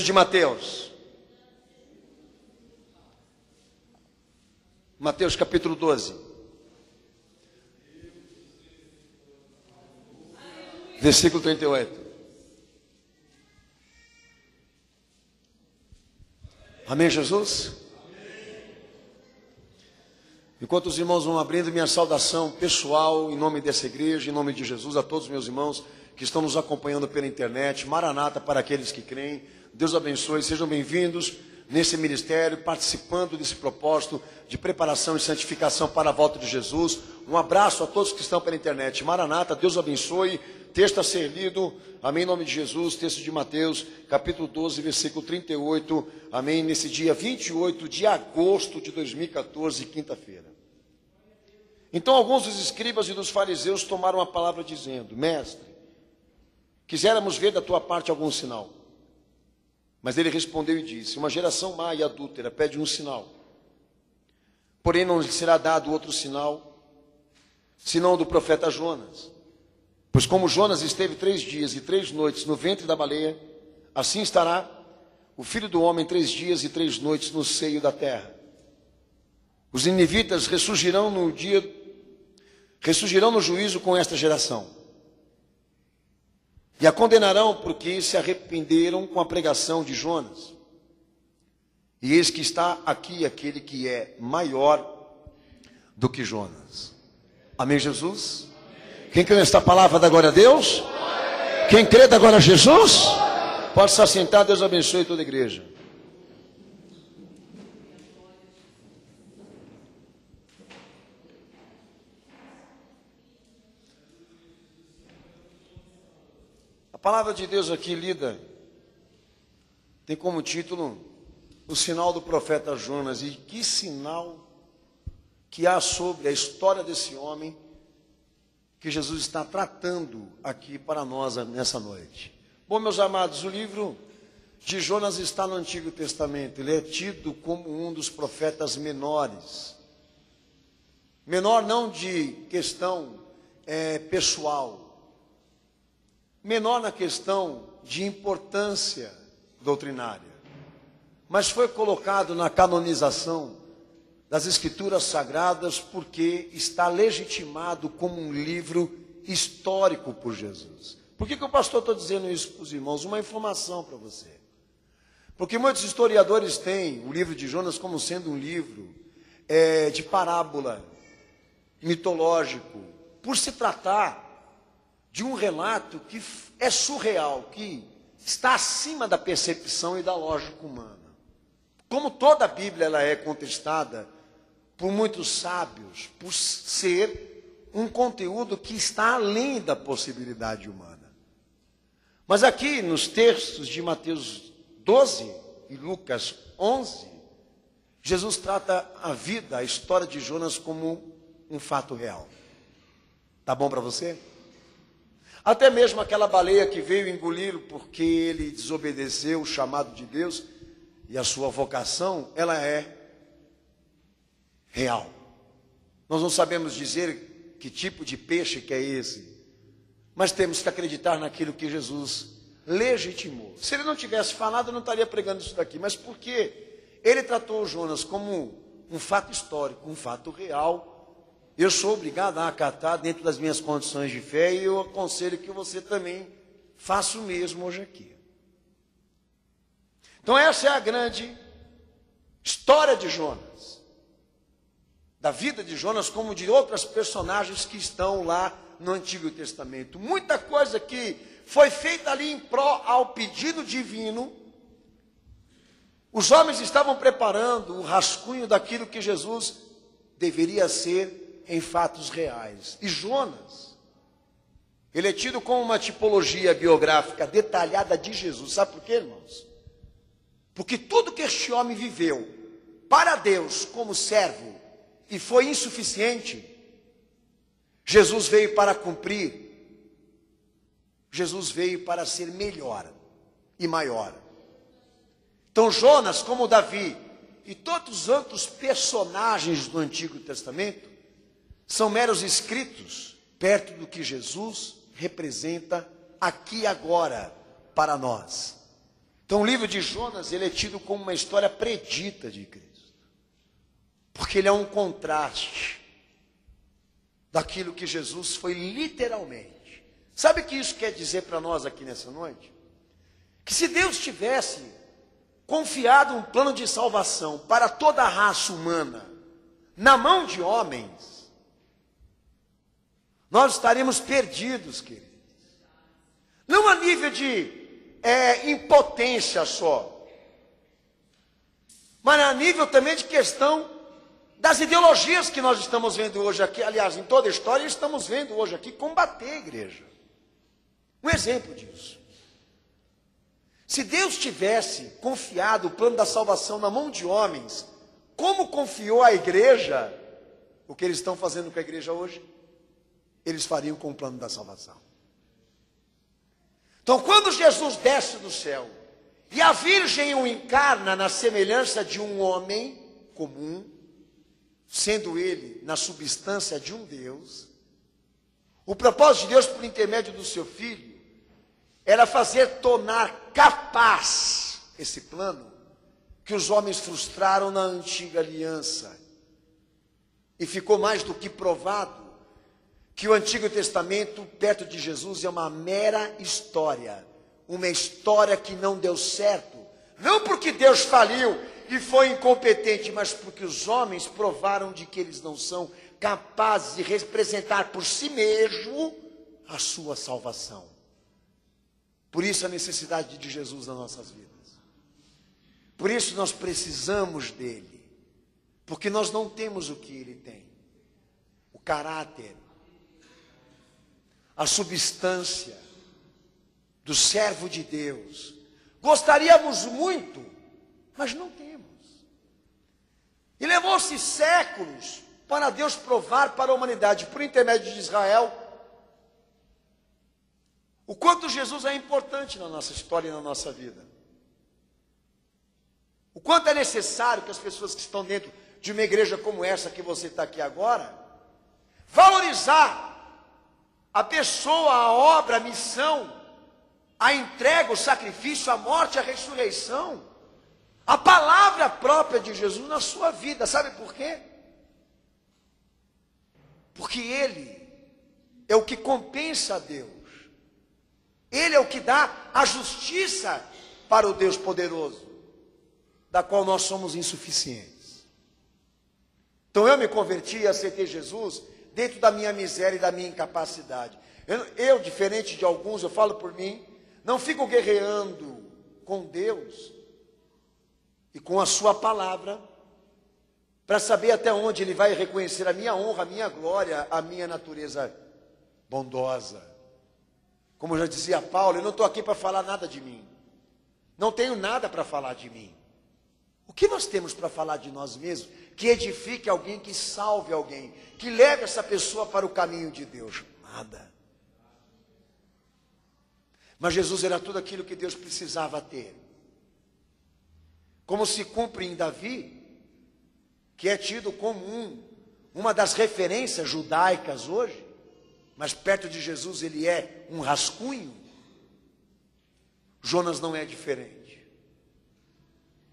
De Mateus. Mateus capítulo 12. Versículo 38. Amém, Jesus? Enquanto os irmãos vão abrindo, minha saudação pessoal em nome dessa igreja, em nome de Jesus, a todos os meus irmãos que estão nos acompanhando pela internet. Maranata para aqueles que creem. Deus abençoe, sejam bem-vindos nesse ministério, participando desse propósito de preparação e santificação para a volta de Jesus. Um abraço a todos que estão pela internet. Maranata, Deus abençoe. Texto a ser lido, amém, em nome de Jesus, texto de Mateus, capítulo 12, versículo 38, amém, nesse dia 28 de agosto de 2014, quinta-feira. Então alguns dos escribas e dos fariseus tomaram a palavra dizendo: Mestre, quiséramos ver da tua parte algum sinal. Mas ele respondeu e disse: uma geração má e adúltera pede um sinal. Porém não lhe será dado outro sinal, senão do profeta Jonas. Pois como Jonas esteve 3 dias e 3 noites no ventre da baleia, assim estará o Filho do Homem 3 dias e 3 noites no seio da terra. Os ninivitas ressurgirão no juízo com esta geração. E a condenarão porque se arrependeram com a pregação de Jonas. E eis que está aqui aquele que é maior do que Jonas. Amém, Jesus? Amém. Quem crê nesta palavra dá glória a Deus? Amém. Quem crê dá glória a Jesus? Amém. Pode se assentar, Deus abençoe toda a igreja. A palavra de Deus aqui lida tem como título o sinal do profeta Jonas. E que sinal que há sobre a história desse homem que Jesus está tratando aqui para nós nessa noite. Bom, meus amados, o livro de Jonas está no Antigo Testamento. Ele é tido como um dos profetas menores. Menor não de questão pessoal, menor na questão de importância doutrinária, mas foi colocado na canonização das Escrituras Sagradas porque está legitimado como um livro histórico por Jesus. Por que o pastor está dizendo isso para os irmãos? Uma informação para você. Porque muitos historiadores têm o livro de Jonas como sendo um livro de parábola, mitológico, por se tratar de um relato que é surreal, que está acima da percepção e da lógica humana. Como toda a Bíblia ela é contestada por muitos sábios, por ser um conteúdo que está além da possibilidade humana. Mas aqui nos textos de Mateus 12 e Lucas 11, Jesus trata a vida, a história de Jonas como um fato real. Tá bom para você? Até mesmo aquela baleia que veio engoli-lo porque ele desobedeceu o chamado de Deus e a sua vocação, ela é real. Nós não sabemos dizer que tipo de peixe que é esse, mas temos que acreditar naquilo que Jesus legitimou. Se ele não tivesse falado, eu não estaria pregando isso daqui, mas porque ele tratou Jonas como um fato histórico, um fato real, eu sou obrigado a acatar dentro das minhas condições de fé e eu aconselho que você também faça o mesmo hoje aqui. Então essa é a grande história de Jonas, da vida de Jonas como de outras personagens que estão lá no Antigo Testamento. Muita coisa que foi feita ali em pró ao pedido divino. Os homens estavam preparando o rascunho daquilo que Jesus deveria ser em fatos reais. E Jonas, ele é tido como uma tipologia biográfica detalhada de Jesus. Sabe por quê, irmãos? Porque tudo que este homem viveu para Deus como servo e foi insuficiente, Jesus veio para cumprir. Jesus veio para ser melhor e maior. Então Jonas, como Davi e todos os outros personagens do Antigo Testamento, são meros escritos perto do que Jesus representa aqui e agora para nós. Então o livro de Jonas, ele é tido como uma história predita de Cristo. Porque ele é um contraste daquilo que Jesus foi literalmente. Sabe o que isso quer dizer para nós aqui nessa noite? Que se Deus tivesse confiado um plano de salvação para toda a raça humana na mão de homens, nós estaríamos perdidos, queridos. Não a nível de impotência só, mas a nível também de questão das ideologias que nós estamos vendo hoje aqui, aliás, em toda a história, estamos vendo hoje aqui combater a igreja. Um exemplo disso. Se Deus tivesse confiado o plano da salvação na mão de homens, como confiou a igreja, o que eles estão fazendo com a igreja hoje, eles fariam com o plano da salvação. Então, quando Jesus desce do céu e a Virgem o encarna na semelhança de um homem comum, sendo ele na substância de um Deus, o propósito de Deus, por intermédio do seu Filho, era fazer tornar capaz esse plano que os homens frustraram na antiga aliança. E ficou mais do que provado que o Antigo Testamento, perto de Jesus, é uma mera história. Uma história que não deu certo. Não porque Deus faliu e foi incompetente, mas porque os homens provaram de que eles não são capazes de representar por si mesmo a sua salvação. Por isso a necessidade de Jesus nas nossas vidas. Por isso nós precisamos dele. Porque nós não temos o que ele tem. O caráter, a substância do servo de Deus. Gostaríamos muito, mas não temos. E levou-se séculos para Deus provar para a humanidade, por intermédio de Israel, o quanto Jesus é importante na nossa história e na nossa vida. O quanto é necessário que as pessoas que estão dentro de uma igreja como essa que você está aqui agora, valorizar a pessoa, a obra, a missão, a entrega, o sacrifício, a morte, a ressurreição, a palavra própria de Jesus na sua vida. Sabe por quê? Porque ele é o que compensa a Deus. Ele é o que dá a justiça para o Deus poderoso, da qual nós somos insuficientes. Então eu me converti e aceitei Jesus dentro da minha miséria e da minha incapacidade. Eu, diferente de alguns, eu falo por mim, não fico guerreando com Deus e com a sua palavra para saber até onde ele vai reconhecer a minha honra, a minha glória, a minha natureza bondosa. Como já dizia Paulo, eu não estou aqui para falar nada de mim. Não tenho nada para falar de mim. O que nós temos para falar de nós mesmos? Que edifique alguém, que salve alguém, que leve essa pessoa para o caminho de Deus. Nada. Mas Jesus era tudo aquilo que Deus precisava ter. Como se cumpre em Davi, que é tido como uma das referências judaicas hoje, mas perto de Jesus ele é um rascunho. Jonas não é diferente.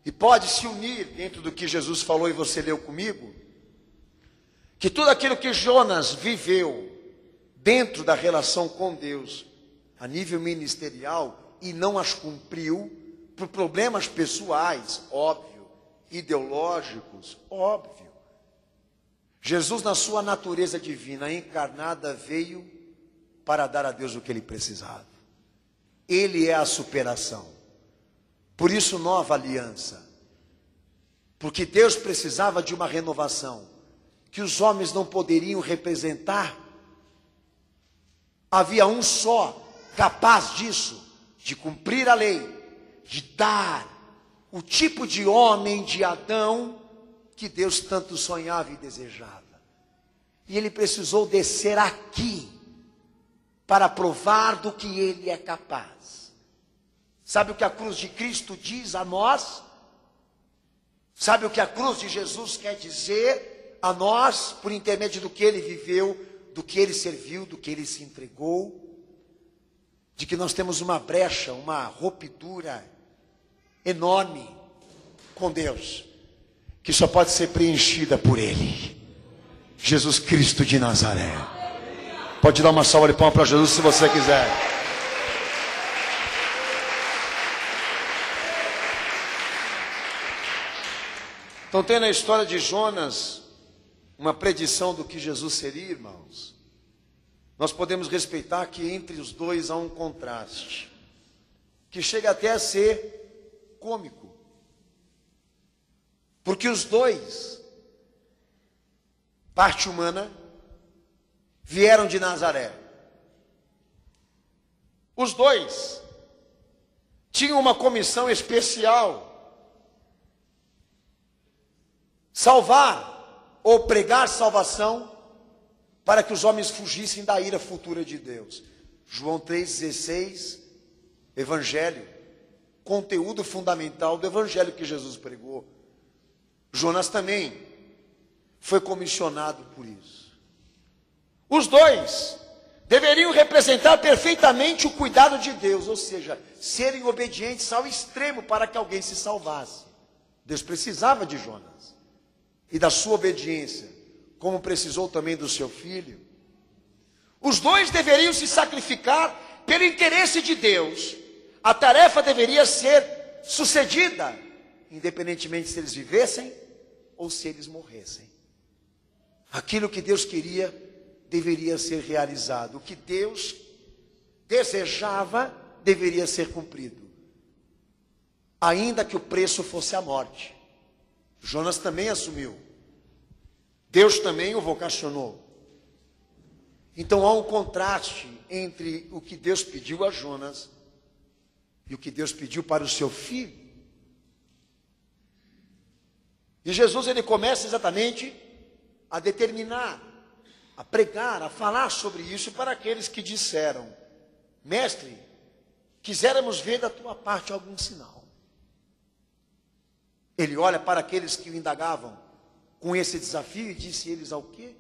E pode se unir dentro do que Jesus falou e você leu comigo, que tudo aquilo que Jonas viveu dentro da relação com Deus, a nível ministerial, e não as cumpriu, por problemas pessoais, óbvio, ideológicos, óbvio. Jesus, na sua natureza divina, encarnada, veio para dar a Deus o que ele precisava. Ele é a superação. Por isso, nova aliança. Porque Deus precisava de uma renovação que os homens não poderiam representar. Havia um só capaz disso, de cumprir a lei, de dar o tipo de homem, de Adão, que Deus tanto sonhava e desejava. E ele precisou descer aqui para provar do que ele é capaz. Sabe o que a cruz de Cristo diz a nós? Sabe o que a cruz de Jesus quer dizer a nós, por intermédio do que ele viveu, do que ele serviu, do que ele se entregou? De que nós temos uma brecha, uma ruptura enorme com Deus, que só pode ser preenchida por Ele, Jesus Cristo de Nazaré. Pode dar uma salva de palmas para Jesus se você quiser. Então tem na história de Jonas uma predição do que Jesus seria, irmãos. Nós podemos respeitar que entre os dois há um contraste, que chega até a ser cômico. Porque os dois, parte humana, vieram de Nazaré. Os dois tinham uma comissão especial: salvar ou pregar salvação para que os homens fugissem da ira futura de Deus. João 3,16, Evangelho, conteúdo fundamental do Evangelho que Jesus pregou. Jonas também foi comissionado por isso. Os dois deveriam representar perfeitamente o cuidado de Deus, ou seja, serem obedientes ao extremo para que alguém se salvasse. Deus precisava de Jonas e da sua obediência, como precisou também do seu filho. Os dois deveriam se sacrificar pelo interesse de Deus. A tarefa deveria ser sucedida, independentemente se eles vivessem ou se eles morressem. Aquilo que Deus queria deveria ser realizado. O que Deus desejava deveria ser cumprido, ainda que o preço fosse a morte. Jonas também assumiu. Deus também o vocacionou. Então há um contraste entre o que Deus pediu a Jonas e o que Deus pediu para o seu filho. E Jesus, ele começa exatamente a determinar, a pregar, a falar sobre isso para aqueles que disseram: mestre, quiséramos ver da tua parte algum sinal. Ele olha para aqueles que o indagavam com esse desafio e disse eles: ao quê?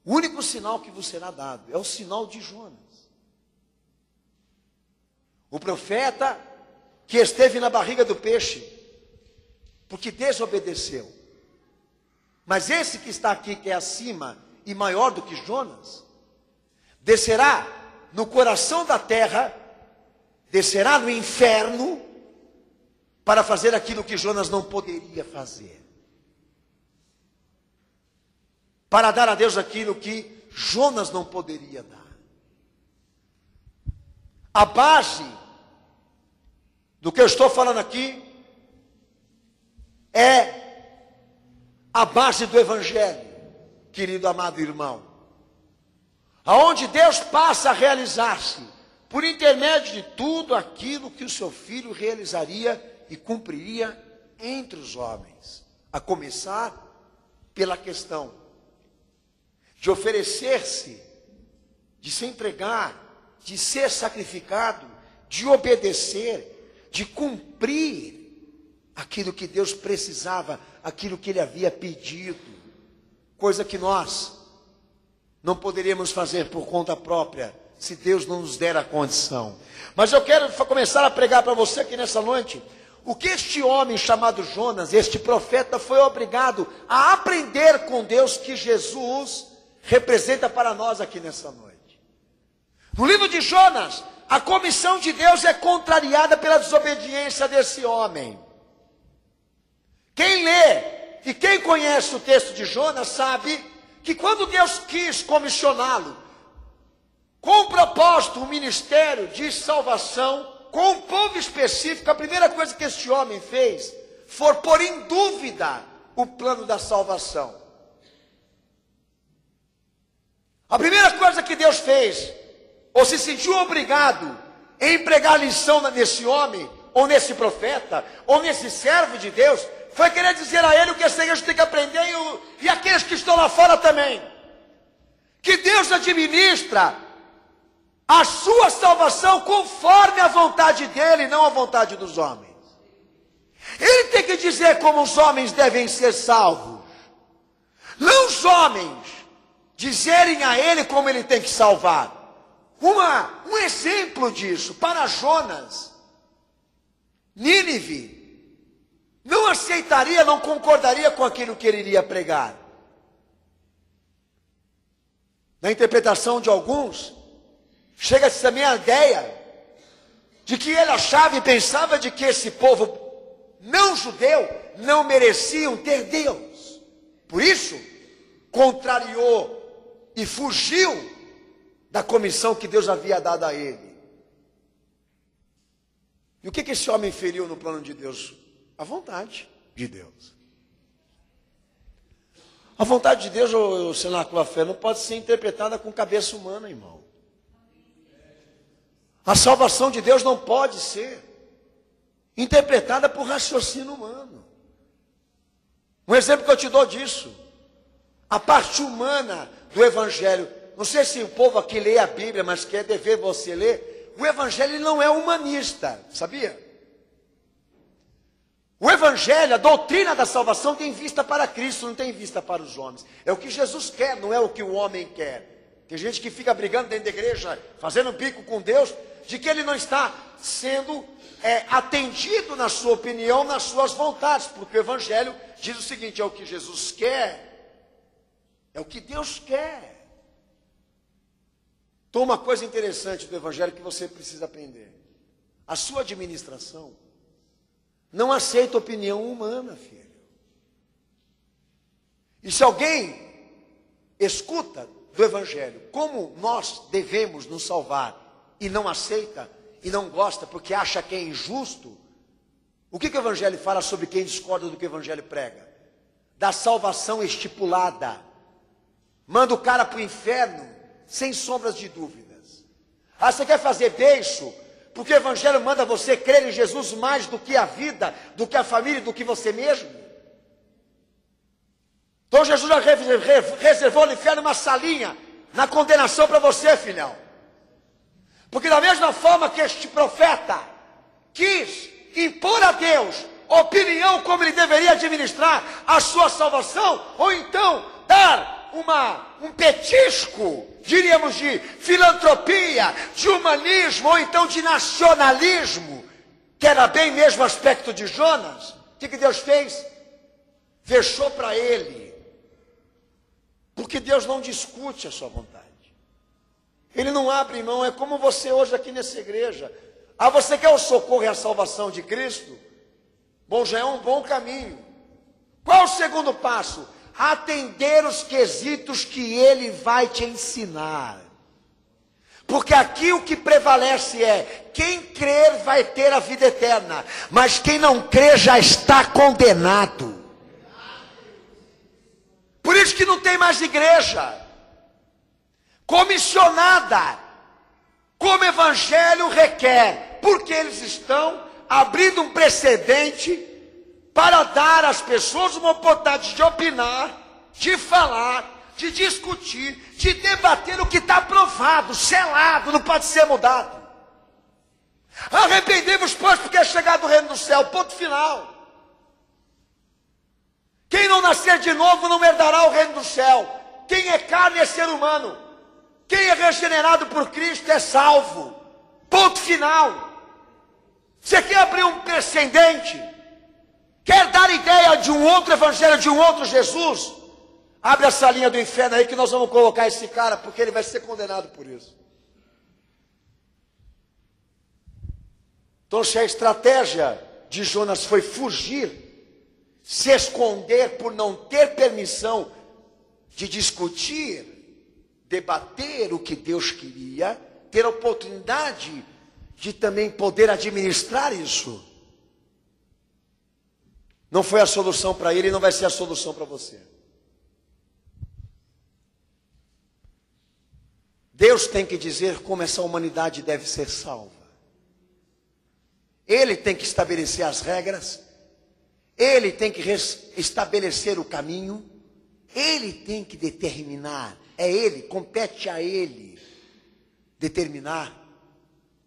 O único sinal que vos será dado é o sinal de Jonas, o profeta que esteve na barriga do peixe, porque desobedeceu. Mas esse que está aqui, que é acima e maior do que Jonas, descerá no coração da terra, descerá no inferno, para fazer aquilo que Jonas não poderia fazer. Para dar a Deus aquilo que Jonas não poderia dar. A base do que eu estou falando aqui é a base do Evangelho, querido amado irmão, aonde Deus passa a realizar-se por intermédio de tudo aquilo que o seu Filho realizaria e cumpriria entre os homens, a começar pela questão de oferecer-se, de se entregar, de ser sacrificado, de obedecer, de cumprir aquilo que Deus precisava, aquilo que Ele havia pedido, coisa que nós não poderíamos fazer por conta própria, se Deus não nos der a condição. Mas eu quero começar a pregar para você aqui nessa noite, o que este homem chamado Jonas, este profeta, foi obrigado a aprender com Deus, que Jesus representa para nós aqui nessa noite. No livro de Jonas, a comissão de Deus é contrariada pela desobediência desse homem. Quem lê e quem conhece o texto de Jonas sabe que quando Deus quis comissioná-lo com o propósito, um ministério de salvação, com um povo específico, a primeira coisa que este homem fez foi pôr em dúvida o plano da salvação. A primeira coisa que Deus fez, ou se sentiu obrigado em pregar lição nesse homem, ou nesse profeta, ou nesse servo de Deus, foi querer dizer a ele o que essa igreja tem que aprender, e aqueles que estão lá fora também, que Deus administra a sua salvação conforme a vontade dele, não a vontade dos homens. Ele tem que dizer como os homens devem ser salvos, não os homens dizerem a ele como ele tem que salvar. Um exemplo disso, para Jonas, Nínive não aceitaria, não concordaria com aquilo que ele iria pregar. Na interpretação de alguns, chega-se também a ideia de que ele achava e pensava de que esse povo não judeu não mereciam ter Deus. Por isso, contrariou e fugiu da comissão que Deus havia dado a ele. E o que esse homem feriu no plano de Deus? A vontade de Deus. A vontade de Deus, o cenáculo da fé, não pode ser interpretada com cabeça humana, irmão. A salvação de Deus não pode ser interpretada por raciocínio humano. Um exemplo que eu te dou disso, a parte humana do Evangelho. Não sei se o povo aqui lê a Bíblia, mas quer dever você ler. O Evangelho não é humanista, sabia? O Evangelho, a doutrina da salvação tem vista para Cristo, não tem vista para os homens. É o que Jesus quer, não é o que o homem quer. Tem gente que fica brigando dentro da igreja, fazendo bico com Deus, de que ele não está sendo atendido na sua opinião, nas suas vontades, porque o Evangelho diz o seguinte: é o que Jesus quer, é o que Deus quer. Então, uma coisa interessante do Evangelho que você precisa aprender: a sua administração não aceita opinião humana, filho. E se alguém escuta do Evangelho como nós devemos nos salvar e não aceita e não gosta porque acha que é injusto, o que o Evangelho fala sobre quem discorda do que o Evangelho prega? Da salvação estipulada. Manda o cara para o inferno sem sombras de dúvidas. Ah, você quer fazer beijo? Porque o Evangelho manda você crer em Jesus mais do que a vida, do que a família, do que você mesmo. Então Jesus já reservou no inferno uma salinha na condenação para você, filhão. Porque da mesma forma que este profeta quis impor a Deus opinião como ele deveria administrar a sua salvação, ou então dar um petisco, diríamos, de filantropia, de humanismo, ou então de nacionalismo, que era bem mesmo o aspecto de Jonas, o que Deus fez? Fechou para ele. Porque Deus não discute a sua vontade. Ele não abre mão, é como você hoje aqui nessa igreja. Ah, você quer o socorro e a salvação de Cristo? Bom, já é um bom caminho. Qual o segundo passo? Atender os quesitos que Ele vai te ensinar. Porque aqui o que prevalece é, quem crer vai ter a vida eterna, mas quem não crer já está condenado. Por isso que não tem mais igreja comissionada, como o Evangelho requer, porque eles estão abrindo um precedente para dar às pessoas uma oportunidade de opinar, de falar, de discutir, de debater o que está aprovado, selado, não pode ser mudado. Arrependemos, pois, porque é chegado o reino do céu, ponto final. Quem não nascer de novo não herdará o reino do céu. Quem é carne é ser humano. Quem é regenerado por Cristo é salvo. Ponto final. Você quer abrir um precedente? Quer dar ideia de um outro evangelho, de um outro Jesus? Abre essa linha do inferno aí que nós vamos colocar esse cara, porque ele vai ser condenado por isso. Então, se a estratégia de Jonas foi fugir, se esconder por não ter permissão de discutir, debater o que Deus queria, ter a oportunidade de também poder administrar isso, não foi a solução para ele e não vai ser a solução para você. Deus tem que dizer como essa humanidade deve ser salva. Ele tem que estabelecer as regras, ele tem que estabelecer o caminho, ele tem que determinar, é ele, compete a ele determinar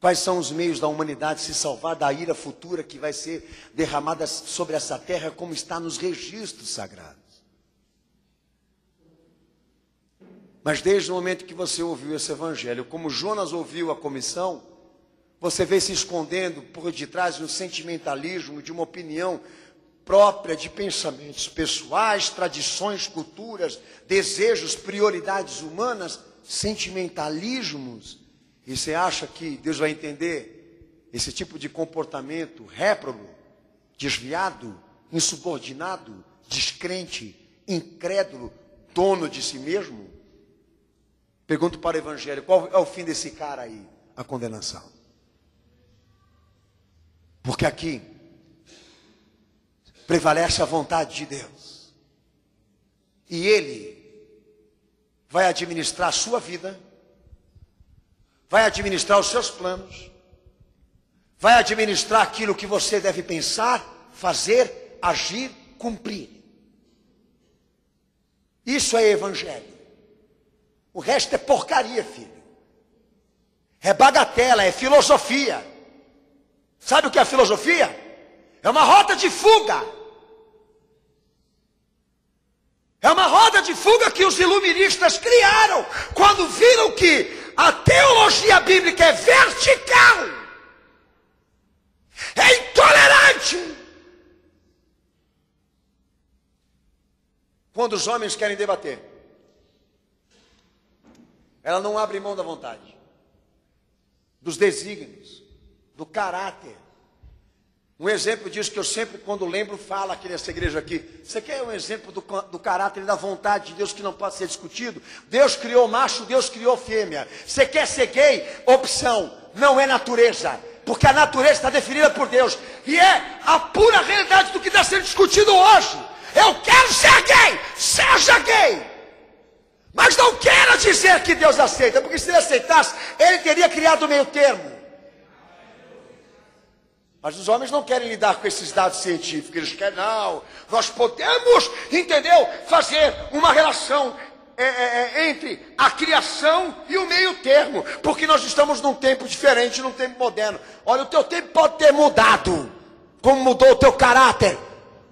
quais são os meios da humanidade se salvar da ira futura que vai ser derramada sobre essa terra, como está nos registros sagrados. Mas desde o momento que você ouviu esse evangelho, como Jonas ouviu a comissão, você vê se escondendo por detrás de um sentimentalismo, de uma opinião própria de pensamentos pessoais, tradições, culturas, desejos, prioridades humanas, sentimentalismos. E você acha que Deus vai entender esse tipo de comportamento réprobo, desviado, insubordinado, descrente, incrédulo, dono de si mesmo? Pergunto para o Evangelho, qual é o fim desse cara aí? A condenação. Porque aqui prevalece a vontade de Deus. E Ele vai administrar a sua vida, vai administrar os seus planos, vai administrar aquilo que você deve pensar, fazer, agir, cumprir. Isso é Evangelho. O resto é porcaria, filho. É bagatela, é filosofia. Sabe o que é a filosofia? É uma rota de fuga. É uma roda de fuga que os iluministas criaram quando viram que a teologia bíblica é vertical, é intolerante. Quando os homens querem debater, ela não abre mão da vontade, dos desígnios, do caráter. Um exemplo disso que eu sempre, quando lembro, falo aqui nessa igreja aqui. Você quer um exemplo do caráter e da vontade de Deus que não pode ser discutido? Deus criou macho, Deus criou fêmea. Você quer ser gay? Opção, não é natureza. Porque a natureza está definida por Deus. E é a pura realidade do que está sendo discutido hoje. Eu quero ser gay, seja gay. Mas não quero dizer que Deus aceita, porque se ele aceitasse, ele teria criado o meio termo. Mas os homens não querem lidar com esses dados científicos. Eles querem, não, nós podemos, entendeu, fazer uma relação entre a criação e o meio termo. Porque nós estamos num tempo diferente, num tempo moderno. Olha, o teu tempo pode ter mudado. Como mudou o teu caráter.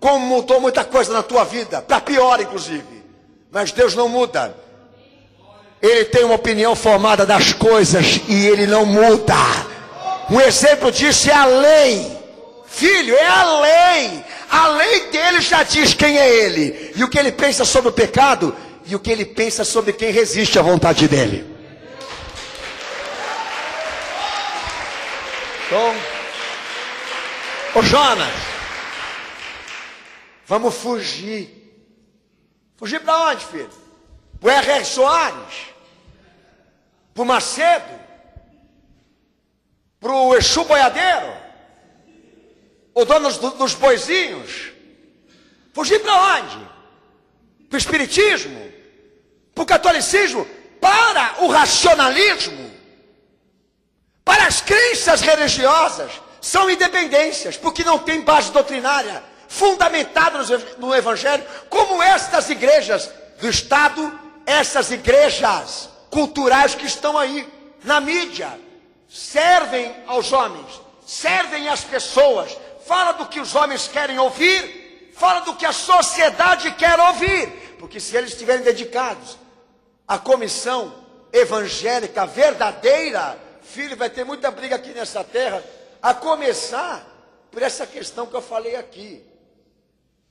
Como mudou muita coisa na tua vida. Para pior, inclusive. Mas Deus não muda. Ele tem uma opinião formada das coisas e ele não muda. Um exemplo disso é a lei. Filho, é a lei. A lei dele já diz quem é ele. E o que ele pensa sobre o pecado. E o que ele pensa sobre quem resiste à vontade dele. Então, ô Jonas, vamos fugir. Fugir para onde, filho? Para o R.R. Soares? Para o Macedo? Para o Exu Boiadeiro? O dono dos boizinhos? Fugir para onde? Para o espiritismo? Para o catolicismo? Para o racionalismo? Para as crenças religiosas? São independências, porque não tem base doutrinária fundamentada no Evangelho, como estas igrejas do Estado, essas igrejas culturais que estão aí na mídia. Servem aos homens, servem às pessoas, fala do que os homens querem ouvir, fala do que a sociedade quer ouvir, porque se eles estiverem dedicados à comissão evangélica verdadeira, filho, vai ter muita briga aqui nessa terra, a começar por essa questão que eu falei aqui,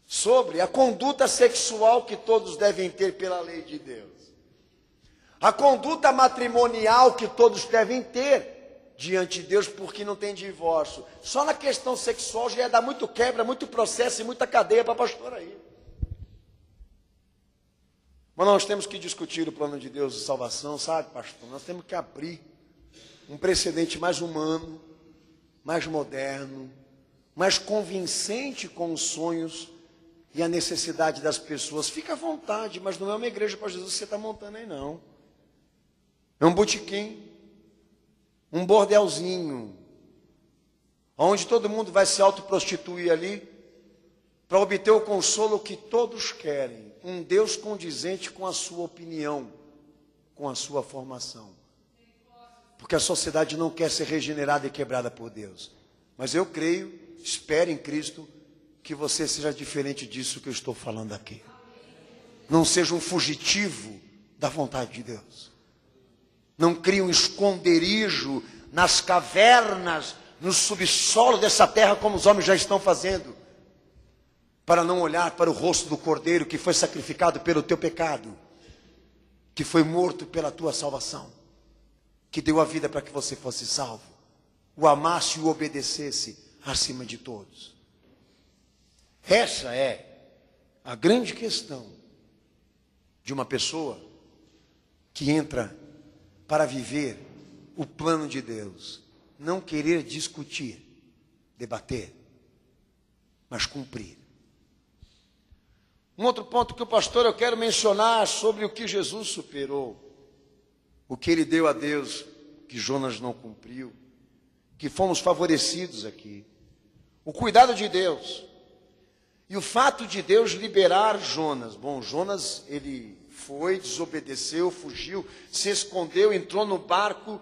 sobre a conduta sexual que todos devem ter pela lei de Deus, a conduta matrimonial que todos devem ter diante de Deus, porque não tem divórcio. Só na questão sexual já ia dar muito quebra, muito processo e muita cadeia para pastor aí. Mas nós temos que discutir o plano de Deus de salvação, sabe, pastor? Nós temos que abrir um precedente mais humano, mais moderno, mais convincente com os sonhos e a necessidade das pessoas. Fica à vontade, mas não é uma igreja para Jesus que você está montando aí, não. É um botequim. Um bordelzinho, onde todo mundo vai se autoprostituir ali, para obter o consolo que todos querem. Um Deus condizente com a sua opinião, com a sua formação. Porque a sociedade não quer ser regenerada e quebrada por Deus. Mas eu creio, espero em Cristo, que você seja diferente disso que eu estou falando aqui. Não seja um fugitivo da vontade de Deus. Não crie um esconderijo nas cavernas, no subsolo dessa terra, como os homens já estão fazendo, para não olhar para o rosto do Cordeiro que foi sacrificado pelo teu pecado, que foi morto pela tua salvação, que deu a vida para que você fosse salvo, o amasse e o obedecesse acima de todos. Essa é a grande questão de uma pessoa que entra para viver o plano de Deus. Não querer discutir, debater, mas cumprir. Um outro ponto que o pastor eu quero mencionar sobre o que Jesus superou. O que ele deu a Deus, que Jonas não cumpriu. Que fomos favorecidos aqui. O cuidado de Deus. E o fato de Deus liberar Jonas. Bom, Jonas, ele foi, desobedeceu, fugiu, se escondeu, entrou no barco,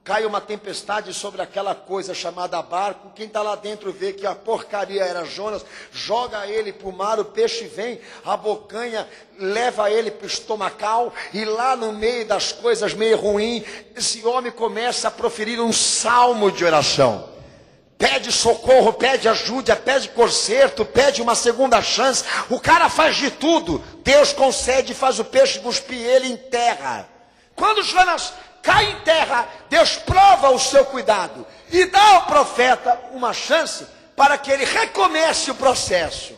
cai uma tempestade sobre aquela coisa chamada barco. Quem está lá dentro vê que a porcaria era Jonas, joga ele para o mar, o peixe vem, abocanha, leva ele para o estomacal, e lá no meio das coisas meio ruim, esse homem começa a proferir um salmo de oração. Pede socorro, pede ajuda, pede conserto, pede uma segunda chance. O cara faz de tudo. Deus concede e faz o peixe cuspir ele em terra. Quando Jonas cai em terra, Deus prova o seu cuidado e dá ao profeta uma chance para que ele recomece o processo.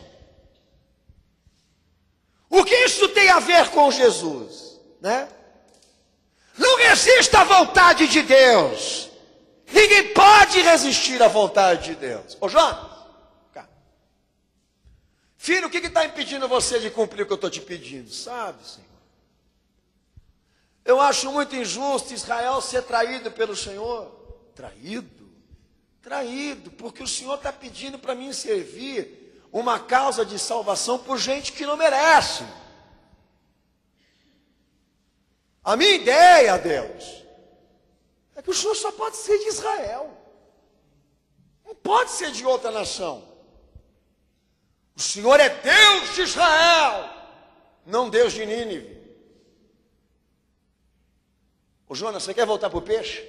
O que isso tem a ver com Jesus, né? Não resista à vontade de Deus. Ninguém pode resistir à vontade de Deus. Ô Jonas, cá. Filho, o que está impedindo você de cumprir o que eu estou te pedindo? Sabe, Senhor? Eu acho muito injusto Israel ser traído pelo Senhor. Traído? Traído, porque o Senhor está pedindo para mim servir uma causa de salvação por gente que não merece. A minha ideia, Deus, é que o Senhor só pode ser de Israel. Não pode ser de outra nação. O Senhor é Deus de Israel, não Deus de Nínive. Ô Jonas, você quer voltar para o peixe?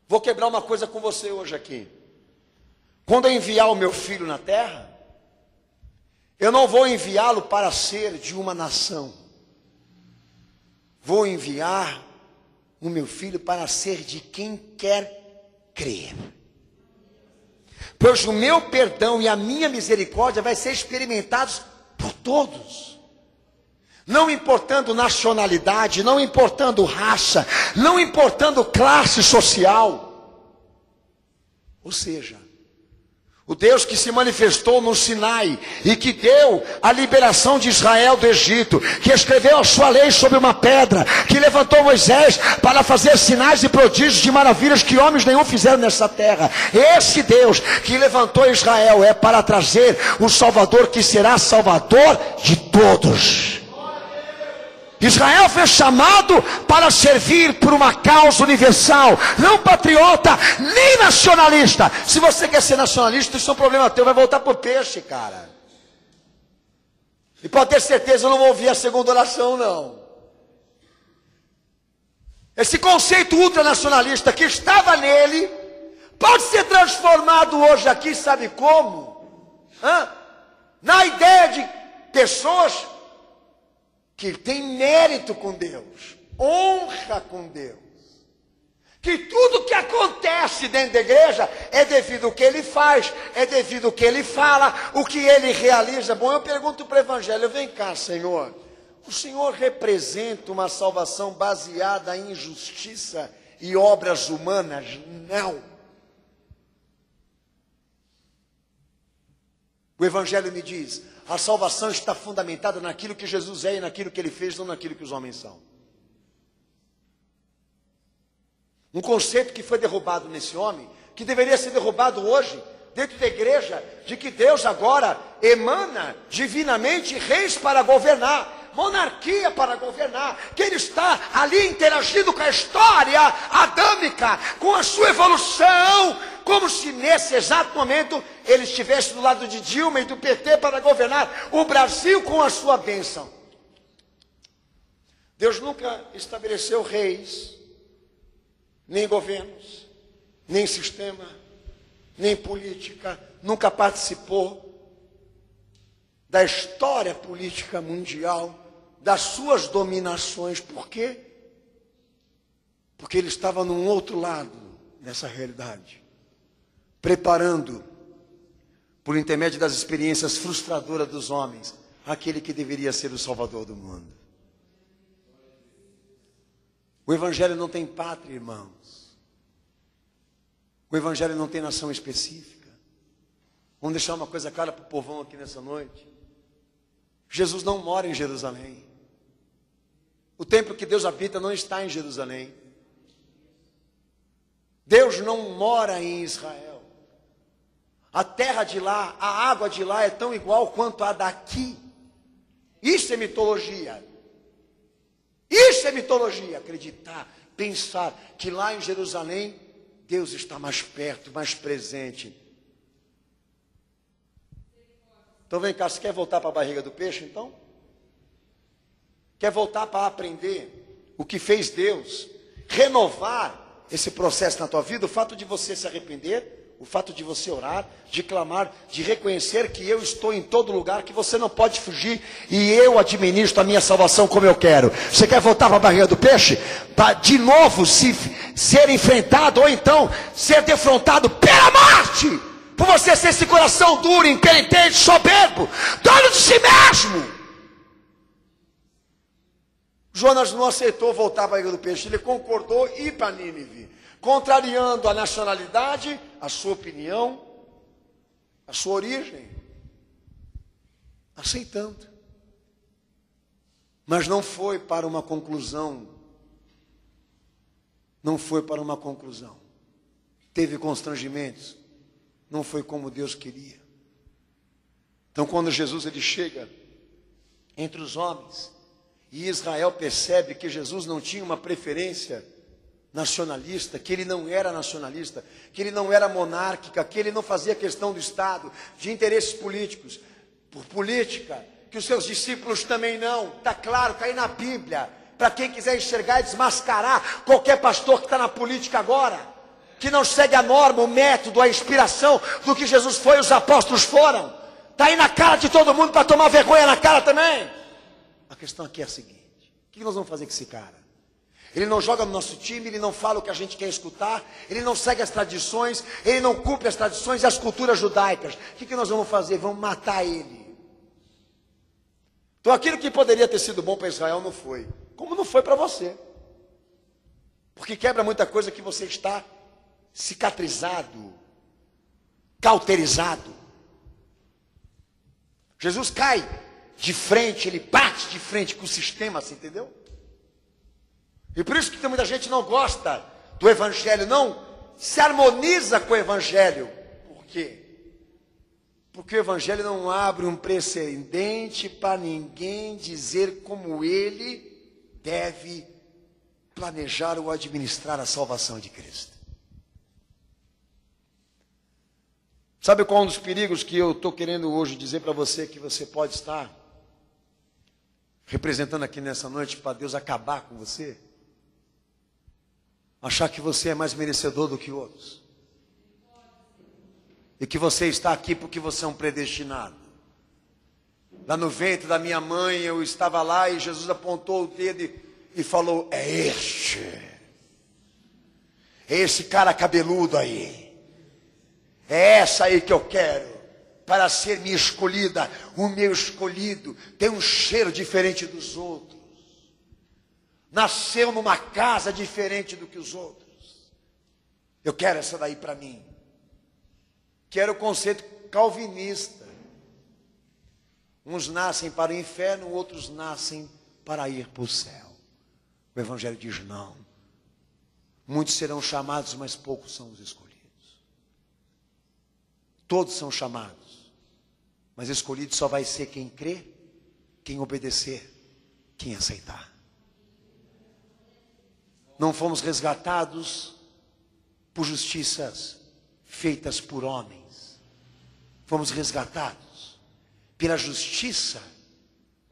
Vou quebrar uma coisa com você hoje aqui. Quando eu enviar o meu filho na terra, eu não vou enviá-lo para ser de uma nação. Vou enviar o meu filho para ser de quem quer crer. Pois o meu perdão e a minha misericórdia vai ser experimentados por todos. Não importando nacionalidade, não importando raça, não importando classe social. Ou seja, o Deus que se manifestou no Sinai e que deu a liberação de Israel do Egito, que escreveu a sua lei sobre uma pedra, que levantou Moisés para fazer sinais e prodígios de maravilhas que homens nenhum fizeram nessa terra. Esse Deus que levantou Israel é para trazer o Salvador que será Salvador de todos. Israel foi chamado para servir por uma causa universal, não patriota, nem nacionalista. Se você quer ser nacionalista, isso é um problema teu, vai voltar para o peixe, cara. E pode ter certeza, eu não vou ouvir a segunda oração, não. Esse conceito ultranacionalista que estava nele, pode ser transformado hoje aqui, sabe como? Na ideia de pessoas que tem mérito com Deus, honra com Deus, que tudo que acontece dentro da igreja é devido ao que ele faz, é devido ao que ele fala, o que ele realiza. Bom, eu pergunto para o evangelho, vem cá, Senhor, o Senhor representa uma salvação baseada em justiça e obras humanas? Não. O evangelho me diz, a salvação está fundamentada naquilo que Jesus é e naquilo que ele fez, não naquilo que os homens são. Um conceito que foi derrubado nesse homem, que deveria ser derrubado hoje, dentro da igreja, de que Deus agora emana divinamente reis para governar, monarquia para governar, que ele está ali interagindo com a história adâmica, com a sua evolução, como se nesse exato momento ele estivesse do lado de Dilma e do PT para governar o Brasil com a sua bênção. Deus nunca estabeleceu reis nem governos, nem sistema, nem política, nunca participou da história política mundial, das suas dominações. Por quê? Porque ele estava num outro lado dessa realidade, preparando, por intermédio das experiências frustradoras dos homens, aquele que deveria ser o Salvador do mundo. O Evangelho não tem pátria, irmãos. O Evangelho não tem nação específica. Vamos deixar uma coisa clara para o povão aqui nessa noite. Jesus não mora em Jerusalém. O templo que Deus habita não está em Jerusalém. Deus não mora em Israel. A terra de lá, a água de lá é tão igual quanto a daqui. Isso é mitologia. Isso é mitologia. Acreditar, pensar que lá em Jerusalém Deus está mais perto, mais presente. Então vem cá, você quer voltar para a barriga do peixe então? Quer voltar para aprender o que fez Deus? Renovar esse processo na tua vida, o fato de você se arrepender, o fato de você orar, de clamar, de reconhecer que eu estou em todo lugar, que você não pode fugir e eu administro a minha salvação como eu quero. Você quer voltar para a barriga do peixe? Para de novo ser enfrentado ou então ser defrontado pela morte, por você ser esse coração duro, impenitente, soberbo, dono de si mesmo. Jonas não aceitou voltar para a barriga do peixe, ele concordou ir para Nínive, contrariando a nacionalidade, a sua opinião, a sua origem, aceitando. Mas não foi para uma conclusão, não foi para uma conclusão. Teve constrangimentos, não foi como Deus queria. Então quando Jesus ele chega entre os homens, e Israel percebe que Jesus não tinha uma preferência nacionalista, que ele não era nacionalista, que ele não era monárquica, que ele não fazia questão do Estado, de interesses políticos, por política, que os seus discípulos também não. Está claro, está aí na Bíblia, para quem quiser enxergar e desmascarar qualquer pastor que está na política agora, que não segue a norma, o método, a inspiração do que Jesus foi e os apóstolos foram. Está aí na cara de todo mundo para tomar vergonha na cara também. A questão aqui é a seguinte: o que nós vamos fazer com esse cara? Ele não joga no nosso time, ele não fala o que a gente quer escutar, ele não segue as tradições, ele não cumpre as tradições e as culturas judaicas. O que nós vamos fazer? Vamos matar ele. Então aquilo que poderia ter sido bom para Israel não foi. Como não foi para você? Porque quebra muita coisa que você está cicatrizado, cauterizado. Jesus cai de frente, ele bate de frente com o sistema, assim, entendeu? E por isso que tem muita gente que não gosta do Evangelho, não se harmoniza com o Evangelho. Por quê? Porque o Evangelho não abre um precedente para ninguém dizer como ele deve planejar ou administrar a salvação de Cristo. Sabe qual é um dos perigos que eu estou querendo hoje dizer para você, que você pode estar representando aqui nessa noite para Deus acabar com você? Achar que você é mais merecedor do que outros. E que você está aqui porque você é um predestinado. Lá no ventre da minha mãe eu estava lá e Jesus apontou o dedo e falou: é este. É esse cara cabeludo aí. É essa aí que eu quero para ser minha escolhida. O meu escolhido tem um cheiro diferente dos outros. Nasceu numa casa diferente do que os outros. Eu quero essa daí para mim. Que era o conceito calvinista. Uns nascem para o inferno, outros nascem para ir para o céu. O Evangelho diz não. Muitos serão chamados, mas poucos são os escolhidos. Todos são chamados, mas escolhido só vai ser quem crê, quem obedecer, quem aceitar. Não fomos resgatados por justiças feitas por homens. Fomos resgatados pela justiça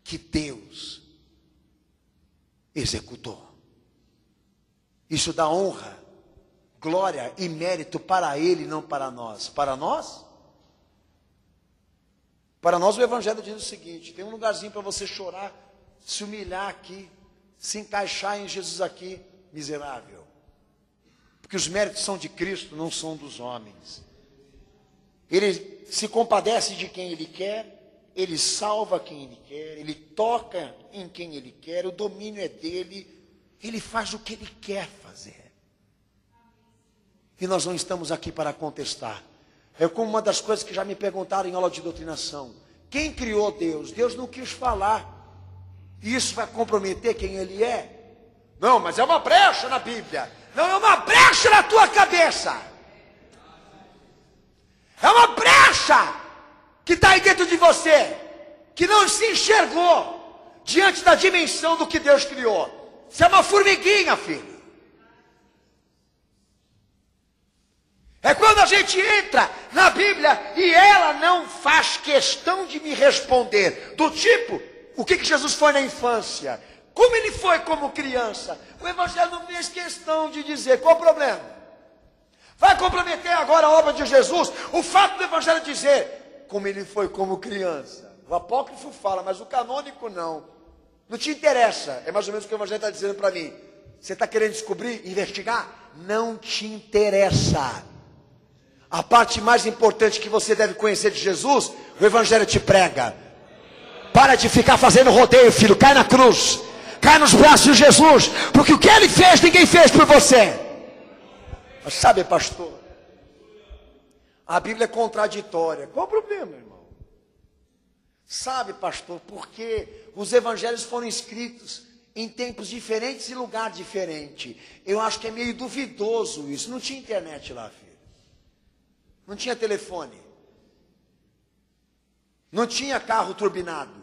que Deus executou. Isso dá honra glória e mérito para ele, não para nós. Para nós? Para nós o Evangelho diz o seguinte: tem um lugarzinho para você chorar, se humilhar aqui, se encaixar em Jesus aqui, miserável. Porque os méritos são de Cristo, não são dos homens. Ele se compadece de quem Ele quer, Ele salva quem Ele quer, Ele toca em quem Ele quer, o domínio é dEle, Ele faz o que Ele quer fazer. E nós não estamos aqui para contestar. É como uma das coisas que já me perguntaram em aula de doutrinação: quem criou Deus? Deus não quis falar. E isso vai comprometer quem Ele é? Não, mas é uma brecha na Bíblia. Não, é uma brecha na tua cabeça. É uma brecha que está aí dentro de você, que não se enxergou diante da dimensão do que Deus criou. Você é uma formiguinha, filho. É quando a gente entra na Bíblia e ela não faz questão de me responder. Do tipo, o que Jesus foi na infância? Como ele foi como criança? O Evangelho não fez questão de dizer. Qual o problema? Vai comprometer agora a obra de Jesus? O fato do Evangelho dizer como ele foi como criança. O apócrifo fala, mas o canônico não. Não te interessa. É mais ou menos o que o Evangelho está dizendo para mim. Você está querendo descobrir, investigar? Não te interessa. A parte mais importante que você deve conhecer de Jesus, o Evangelho te prega. Para de ficar fazendo rodeio, filho. Cai na cruz. Cai nos braços de Jesus. Porque o que Ele fez, ninguém fez por você. Mas sabe, pastor, a Bíblia é contraditória. Qual o problema, irmão? Sabe, pastor, porque os evangelhos foram escritos em tempos diferentes e lugar diferente. Eu acho que é meio duvidoso isso. Não tinha internet lá, filho. Não tinha telefone. Não tinha carro turbinado.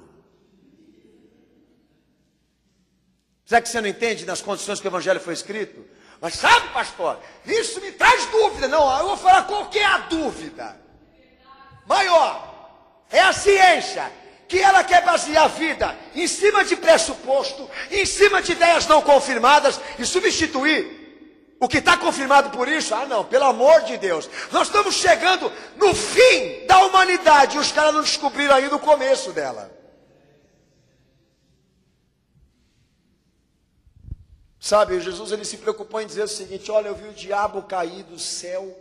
Será que você não entende nas condições que o Evangelho foi escrito? Mas sabe, pastor, isso me traz dúvida. Não, eu vou falar qual que é a dúvida maior. É a ciência, que ela quer basear a vida em cima de pressuposto, em cima de ideias não confirmadas e substituir o que está confirmado por isso. Ah não, pelo amor de Deus, nós estamos chegando no fim da humanidade e os caras não descobriram ainda o começo dela. Sabe, Jesus ele se preocupou em dizer o seguinte: olha, eu vi o diabo cair do céu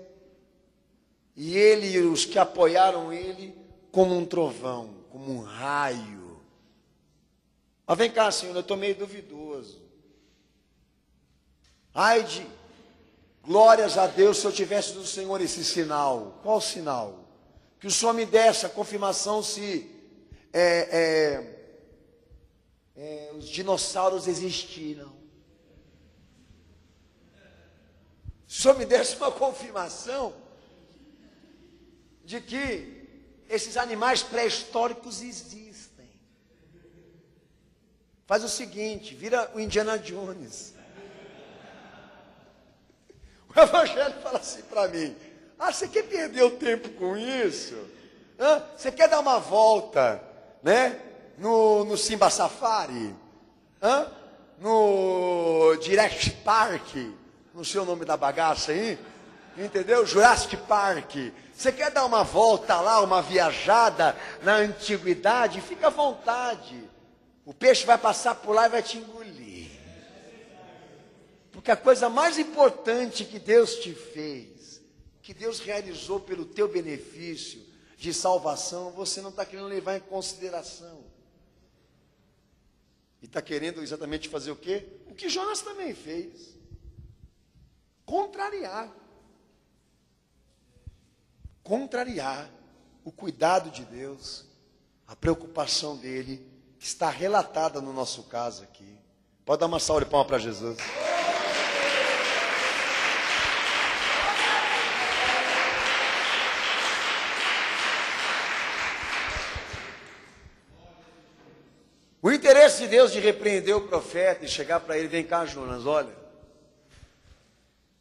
e ele e os que apoiaram ele como um trovão, como um raio. Mas vem cá, Senhor, eu estou meio duvidoso. Ai de glórias a Deus se eu tivesse do Senhor esse sinal. Qual sinal? Que o Senhor me desse a confirmação se os dinossauros existiram. Se o Senhor me desse uma confirmação de que esses animais pré-históricos existem. Faz o seguinte, vira o Indiana Jones. O Evangelho fala assim para mim: ah, você quer perder o tempo com isso? Você quer dar uma volta, né? No Simba Safari? No Direct Park? Não sei o nome da bagaça aí, entendeu? Jurassic Park. Você quer dar uma volta lá, uma viajada na antiguidade? Fica à vontade. O peixe vai passar por lá e vai te engolir. Porque a coisa mais importante que Deus te fez, que Deus realizou pelo teu benefício de salvação, você não está querendo levar em consideração. E está querendo exatamente fazer o quê? O que Jonas também fez. Contrariar o cuidado de Deus, a preocupação dele, que está relatada no nosso caso aqui. Pode dar uma salva de palmas para Jesus. O interesse de Deus de repreender o profeta e chegar para ele: vem cá, Jonas, olha,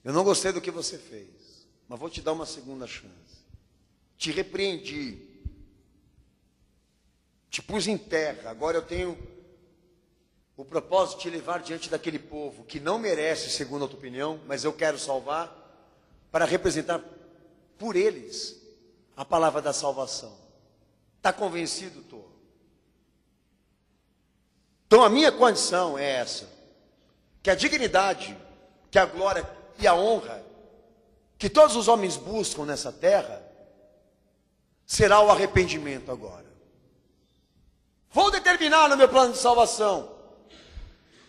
eu não gostei do que você fez, mas vou te dar uma segunda chance. Te repreendi, te pus em terra, agora eu tenho o propósito de te levar diante daquele povo que não merece, segundo a tua opinião, mas eu quero salvar. para representar por eles a palavra da salvação. Está convencido, tô? Então a minha condição é essa, que a dignidade, que a glória e a honra que todos os homens buscam nessa terra, será o arrependimento agora. Vou determinar no meu plano de salvação,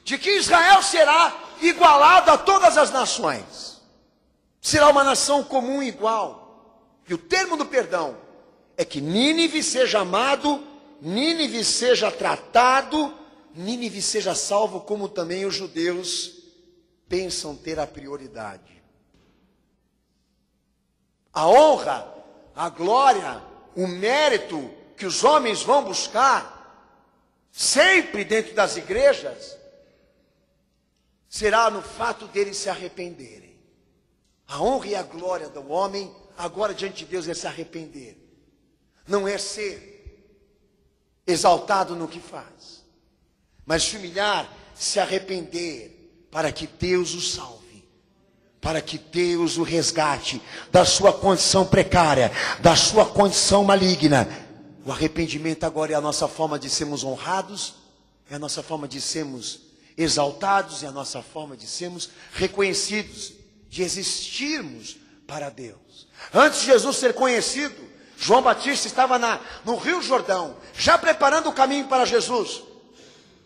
de que Israel será igualado a todas as nações. Será uma nação comum e igual. E o termo do perdão é que Nínive seja amado, Nínive seja tratado, Nínive seja salvo, como também os judeus pensam ter a prioridade. A honra, a glória, o mérito que os homens vão buscar, sempre dentro das igrejas, será no fato deles se arrependerem. A honra e a glória do homem, agora diante de Deus, é se arrepender. Não é ser exaltado no que faz, mas se humilhar, se arrepender, para que Deus o salve, para que Deus o resgate da sua condição precária, da sua condição maligna. O arrependimento agora é a nossa forma de sermos honrados, é a nossa forma de sermos exaltados, é a nossa forma de sermos reconhecidos, de existirmos para Deus. Antes de Jesus ser conhecido, João Batista estava no Rio Jordão, já preparando o caminho para Jesus.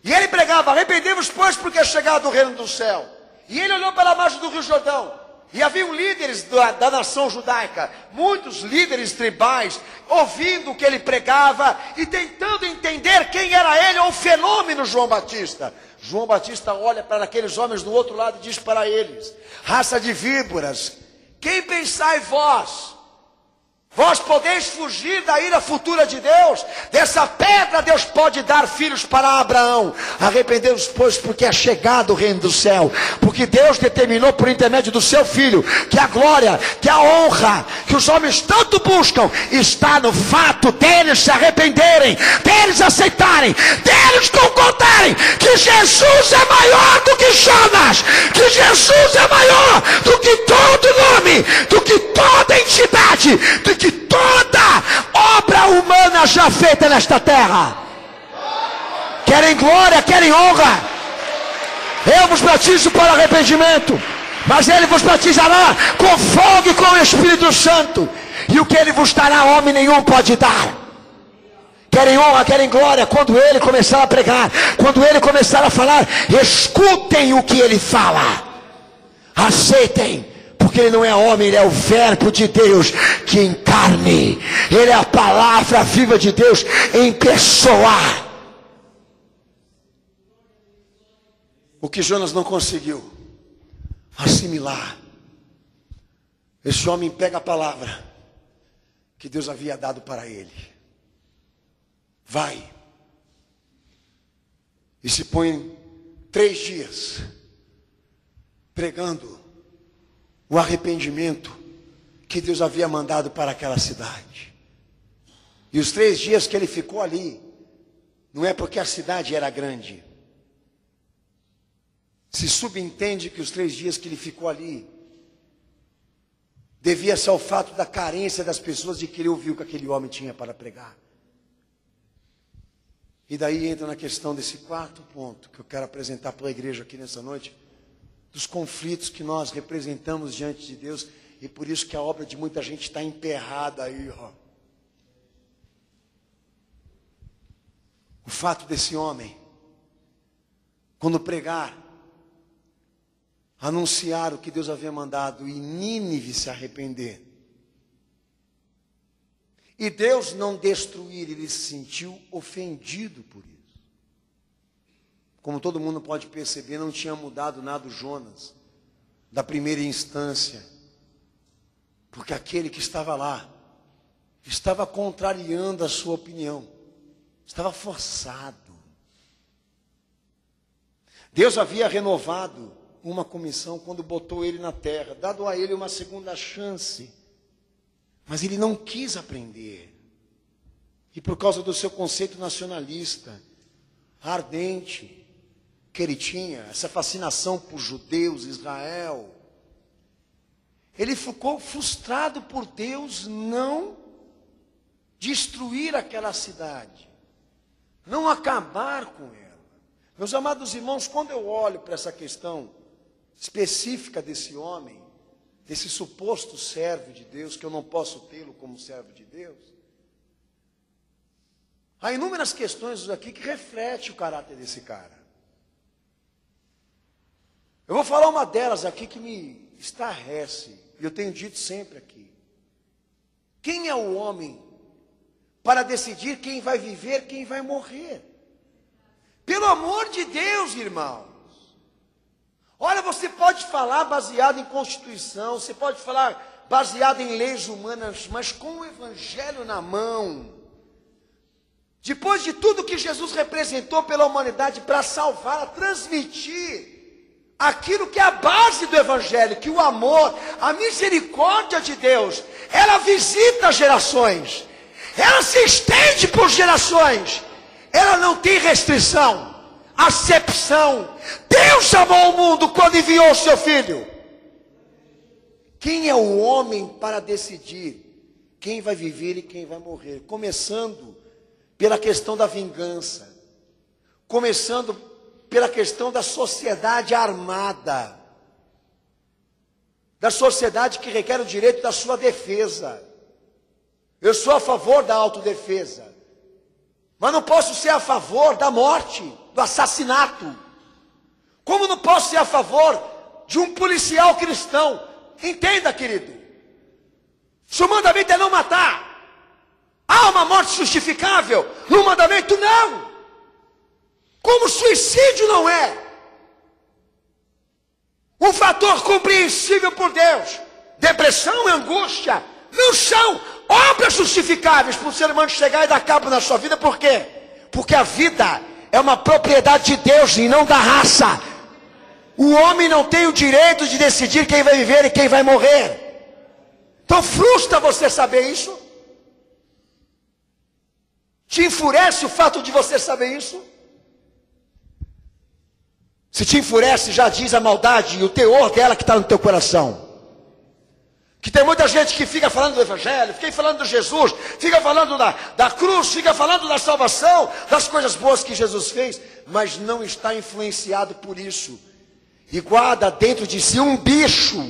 E ele pregava: arrependemos, pois, porque é chegado o reino do céu. E ele olhou para a margem do Rio Jordão, e haviam líderes da nação judaica, muitos líderes tribais, ouvindo o que ele pregava e tentando entender quem era ele, ou o fenômeno João Batista. João Batista olha para aqueles homens do outro lado e diz para eles: raça de víboras, quem pensai vós? Vós podeis fugir da ira futura de Deus? Dessa pedra Deus pode dar filhos para Abraão. Arrependei-vos, pois, porque é chegado o reino do céu. Porque Deus determinou por intermédio do seu Filho que a glória, que a honra, que os homens tanto buscam, está no fato deles se arrependerem, deles aceitarem, deles concordarem que Jesus é maior do que Jonas, que Jesus é maior do que todo nome, do que toda entidade, do que toda obra humana já feita nesta terra. Querem glória, querem honra? Eu vos batizo para arrependimento, mas ele vos batizará com fogo e com o Espírito Santo, e o que ele vos dará, homem nenhum pode dar. Querem honra, querem glória? Quando ele começar a pregar, quando ele começar a falar, escutem o que ele fala, aceitem, porque ele não é homem, ele é o verbo de Deus que encarne. Ele é a palavra viva de Deus em pessoa. O que Jonas não conseguiu assimilar, esse homem pega a palavra que Deus havia dado para ele, vai e se põe 3 dias pregando o arrependimento que Deus havia mandado para aquela cidade. E os 3 dias que ele ficou ali, não é porque a cidade era grande. Se subentende que os 3 dias que ele ficou ali, devia-se ao fato da carência das pessoas de querer ouvir o que aquele homem tinha para pregar. E daí entra na questão desse 4º ponto, que eu quero apresentar para a igreja aqui nessa noite, dos conflitos que nós representamos diante de Deus, e por isso que a obra de muita gente está emperrada aí, ó. O fato desse homem, quando pregar, anunciar o que Deus havia mandado, e Nínive se arrepender, e Deus não destruir, ele se sentiu ofendido por isso. Como todo mundo pode perceber, não tinha mudado nada o Jonas da primeira instância, porque aquele que estava lá estava contrariando a sua opinião, estava forçado. Deus havia renovado uma comissão quando botou ele na terra, dado a ele uma segunda chance, mas ele não quis aprender, e por causa do seu conceito nacionalista ardente que ele tinha, essa fascinação por judeus, Israel, ele ficou frustrado por Deus não destruir aquela cidade, não acabar com ela. Meus amados irmãos, quando eu olho para essa questão específica desse homem, desse suposto servo de Deus, que eu não posso tê-lo como servo de Deus, há inúmeras questões aqui que refletem o caráter desse cara. Eu vou falar uma delas aqui que me estarrece, e eu tenho dito sempre aqui. Quem é o homem para decidir quem vai viver, quem vai morrer? Pelo amor de Deus, irmãos. Olha, você pode falar baseado em Constituição, você pode falar baseado em leis humanas, mas com o Evangelho na mão, depois de tudo que Jesus representou pela humanidade para salvá-la, transmitir aquilo que é a base do Evangelho, que o amor, a misericórdia de Deus, ela visita gerações, ela se estende por gerações, ela não tem restrição, acepção. Deus amou o mundo quando enviou o seu Filho. Quem é o homem para decidir quem vai viver e quem vai morrer? Começando pela questão da vingança, começando pela questão da sociedade armada, da sociedade que requer o direito da sua defesa. Eu sou a favor da autodefesa, mas não posso ser a favor da morte, do assassinato. Como não posso ser a favor de um policial cristão? Entenda, querido, se o mandamento é não matar, há uma morte justificável no mandamento? Não. Como suicídio não é um fator compreensível por Deus, depressão e angústia não são obras justificáveis para o ser humano chegar e dar cabo na sua vida. Por quê? Porque a vida é uma propriedade de Deus e não da raça. O homem não tem o direito de decidir quem vai viver e quem vai morrer. Então frustra você saber isso? Te enfurece o fato de você saber isso? Se te enfurece, já diz a maldade e o teor dela que está no teu coração. Que tem muita gente que fica falando do Evangelho, fica falando de Jesus, fica falando da cruz, fica falando da salvação, das coisas boas que Jesus fez, mas não está influenciado por isso. E guarda dentro de si um bicho,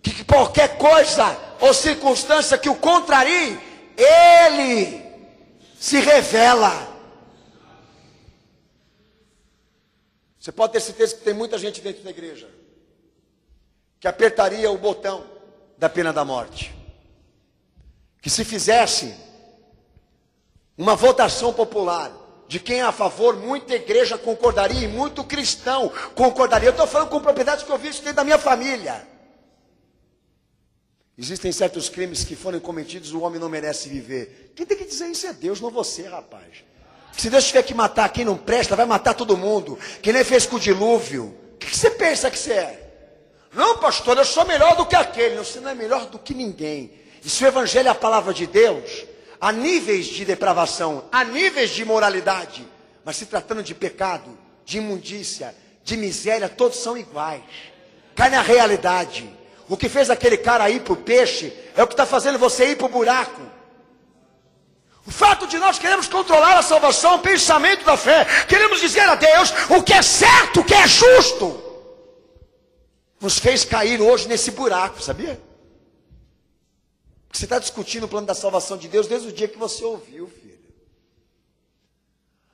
que qualquer coisa ou circunstância que o contrarie, ele se revela. Você pode ter certeza que tem muita gente dentro da igreja que apertaria o botão da pena da morte. Que se fizesse uma votação popular de quem é a favor, muita igreja concordaria e muito cristão concordaria. Eu estou falando com propriedade que eu vi isso dentro da minha família. Existem certos crimes que forem cometidos, o homem não merece viver. Quem tem que dizer isso é Deus, não você, rapaz. Se Deus tiver que matar quem não presta, vai matar todo mundo. Que nem fez com o dilúvio. O que você pensa que você é? Não, pastor, eu sou melhor do que aquele. Não, você não é melhor do que ninguém. E se o Evangelho é a palavra de Deus, há níveis de depravação, há níveis de imoralidade. Mas se tratando de pecado, de imundícia, de miséria, todos são iguais. Cai na realidade. O que fez aquele cara ir para o peixe, é o que está fazendo você ir para o buraco. O fato de nós queremos controlar a salvação, o pensamento da fé, queremos dizer a Deus o que é certo, o que é justo, nos fez cair hoje nesse buraco, sabia? Porque você está discutindo o plano da salvação de Deus desde o dia que você ouviu, filho.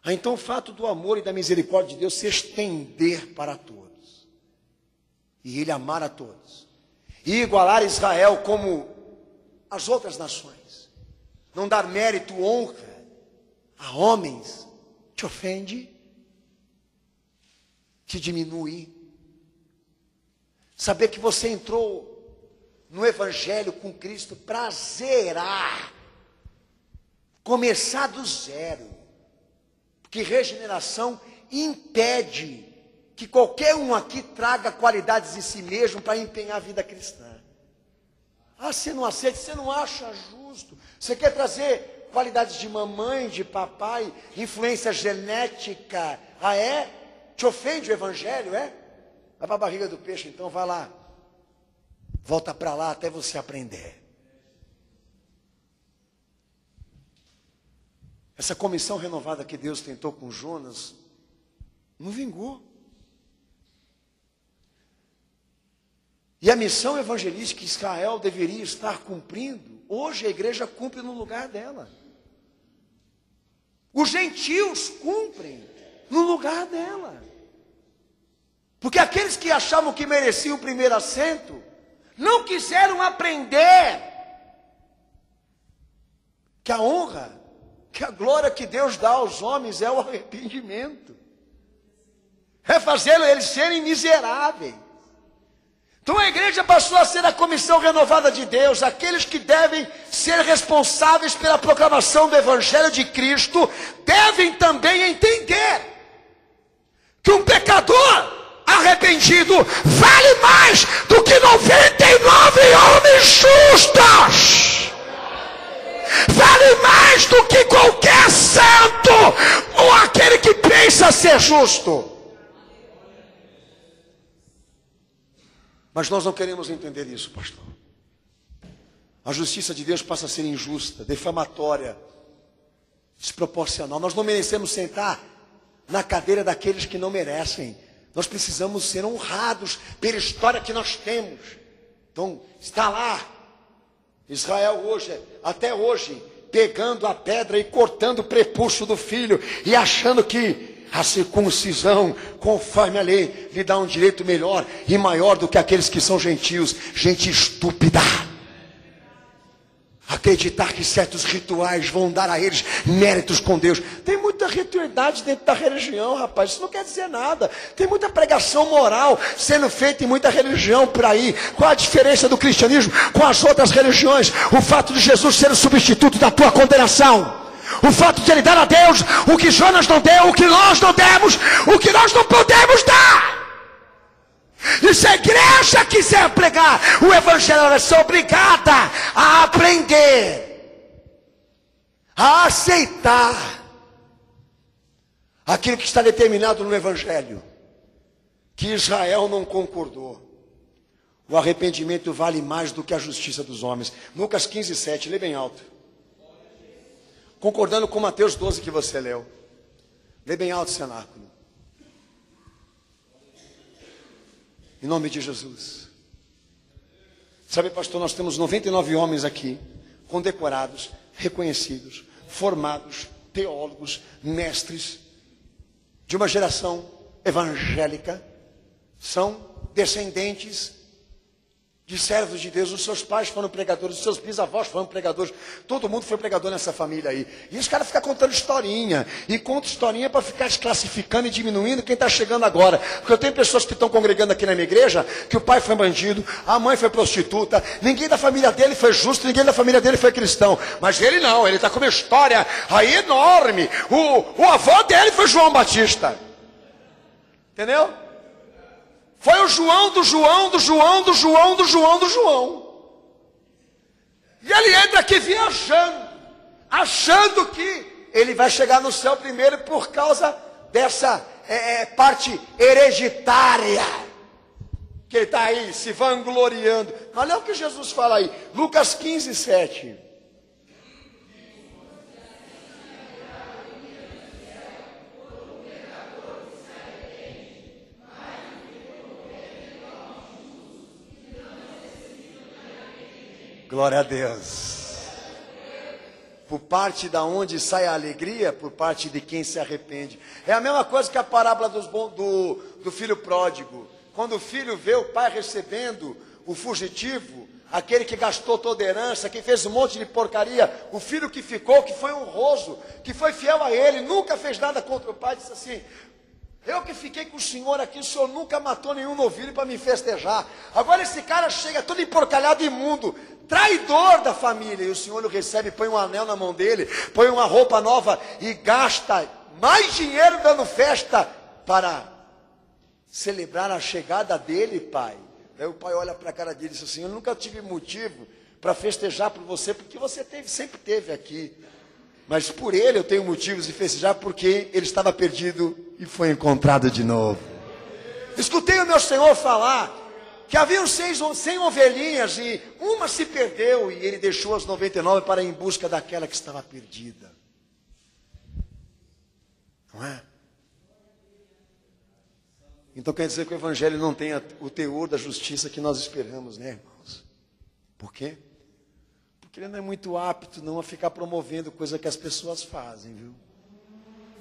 Então o fato do amor e da misericórdia de Deus se estender para todos, e Ele amar a todos, e igualar Israel como as outras nações, não dar mérito, honra a homens, te ofende, te diminui. Saber que você entrou no Evangelho com Cristo para zerar, começar do zero, porque regeneração impede que qualquer um aqui traga qualidades em si mesmo para empenhar a vida cristã. Ah, você não aceita, você não acha justo. Você quer trazer qualidades de mamãe, de papai, influência genética. Ah, é? Te ofende o Evangelho, é? Vai para a barriga do peixe, então, vai lá. Volta para lá até você aprender. Essa comissão renovada que Deus tentou com Jonas, não vingou. E a missão evangelística que Israel deveria estar cumprindo, hoje a igreja cumpre no lugar dela. Os gentios cumprem no lugar dela. Porque aqueles que achavam que mereciam o primeiro assento, não quiseram aprender que a honra, que a glória que Deus dá aos homens é o arrependimento. É fazê-lo eles serem miseráveis. Então a igreja passou a ser a comissão renovada de Deus, aqueles que devem ser responsáveis pela proclamação do Evangelho de Cristo, devem também entender que um pecador arrependido vale mais do que 99 homens justos, vale mais do que qualquer santo, ou aquele que pensa ser justo. Mas nós não queremos entender isso, pastor. A justiça de Deus passa a ser injusta, defamatória, desproporcional. Nós não merecemos sentar na cadeira daqueles que não merecem. Nós precisamos ser honrados pela história que nós temos. Então, está lá, Israel hoje, até hoje, pegando a pedra e cortando o prepúcio do filho, e achando que a circuncisão, conforme a lei, lhe dá um direito melhor e maior do que aqueles que são gentios. Gente estúpida. Acreditar que certos rituais vão dar a eles méritos com Deus. Tem muita ritualidade dentro da religião, rapaz. Isso não quer dizer nada. Tem muita pregação moral sendo feita em muita religião por aí. Qual a diferença do cristianismo com as outras religiões? O fato de Jesus ser o substituto da tua condenação. O fato de ele dar a Deus o que Jonas não deu, o que nós não demos, o que nós não podemos dar. E se a igreja quiser pregar o evangelho, ela vai ser obrigada a aprender, a aceitar aquilo que está determinado no evangelho, que Israel não concordou. O arrependimento vale mais do que a justiça dos homens. Lucas 15, 7, lê bem alto. Concordando com Mateus 12 que você leu. Lê bem alto, cenáculo. Em nome de Jesus. Sabe, pastor, nós temos 99 homens aqui, condecorados, reconhecidos, formados, teólogos, mestres, de uma geração evangélica, são descendentes de servos de Deus. Os seus pais foram pregadores, os seus bisavós foram pregadores, todo mundo foi pregador nessa família aí. E os caras ficam contando historinha, e conta historinha para ficar desclassificando e diminuindo quem está chegando agora. Porque eu tenho pessoas que estão congregando aqui na minha igreja, que o pai foi bandido, a mãe foi prostituta, ninguém da família dele foi justo, ninguém da família dele foi cristão. Mas ele não, ele está com uma história aí enorme. O avô dele foi João Batista. Entendeu? Foi o João do João, do João, do João, do João, do João. E ele entra aqui viajando, achando que ele vai chegar no céu primeiro por causa dessa parte hereditária. Que ele está aí se vangloriando. Olha o que Jesus fala aí. Lucas 15, 7. Glória a Deus. Por parte da onde sai a alegria, por parte de quem se arrepende. É a mesma coisa que a parábola do filho pródigo. Quando o filho vê o pai recebendo o fugitivo, aquele que gastou toda a herança, que fez um monte de porcaria, o filho que ficou, que foi honroso, que foi fiel a ele, nunca fez nada contra o pai, disse assim: eu que fiquei com o senhor aqui, o senhor nunca matou nenhum novilho para me festejar. Agora esse cara chega todo emporcalhado, imundo, traidor da família, e o senhor o recebe, põe um anel na mão dele, põe uma roupa nova e gasta mais dinheiro dando festa para celebrar a chegada dele, pai. Aí o pai olha para a cara dele e diz assim: eu nunca tive motivo para festejar por você, porque você sempre teve aqui. Mas por ele eu tenho motivos de festejar, porque ele estava perdido e foi encontrado de novo. Escutei o meu Senhor falar que haviam 100 ovelhinhas e uma se perdeu e ele deixou as 99 para ir em busca daquela que estava perdida. Não é? Então quer dizer que o evangelho não tem o teor da justiça que nós esperamos, né, irmãos? Por quê? Porque ele não é muito apto não a ficar promovendo coisa que as pessoas fazem, viu?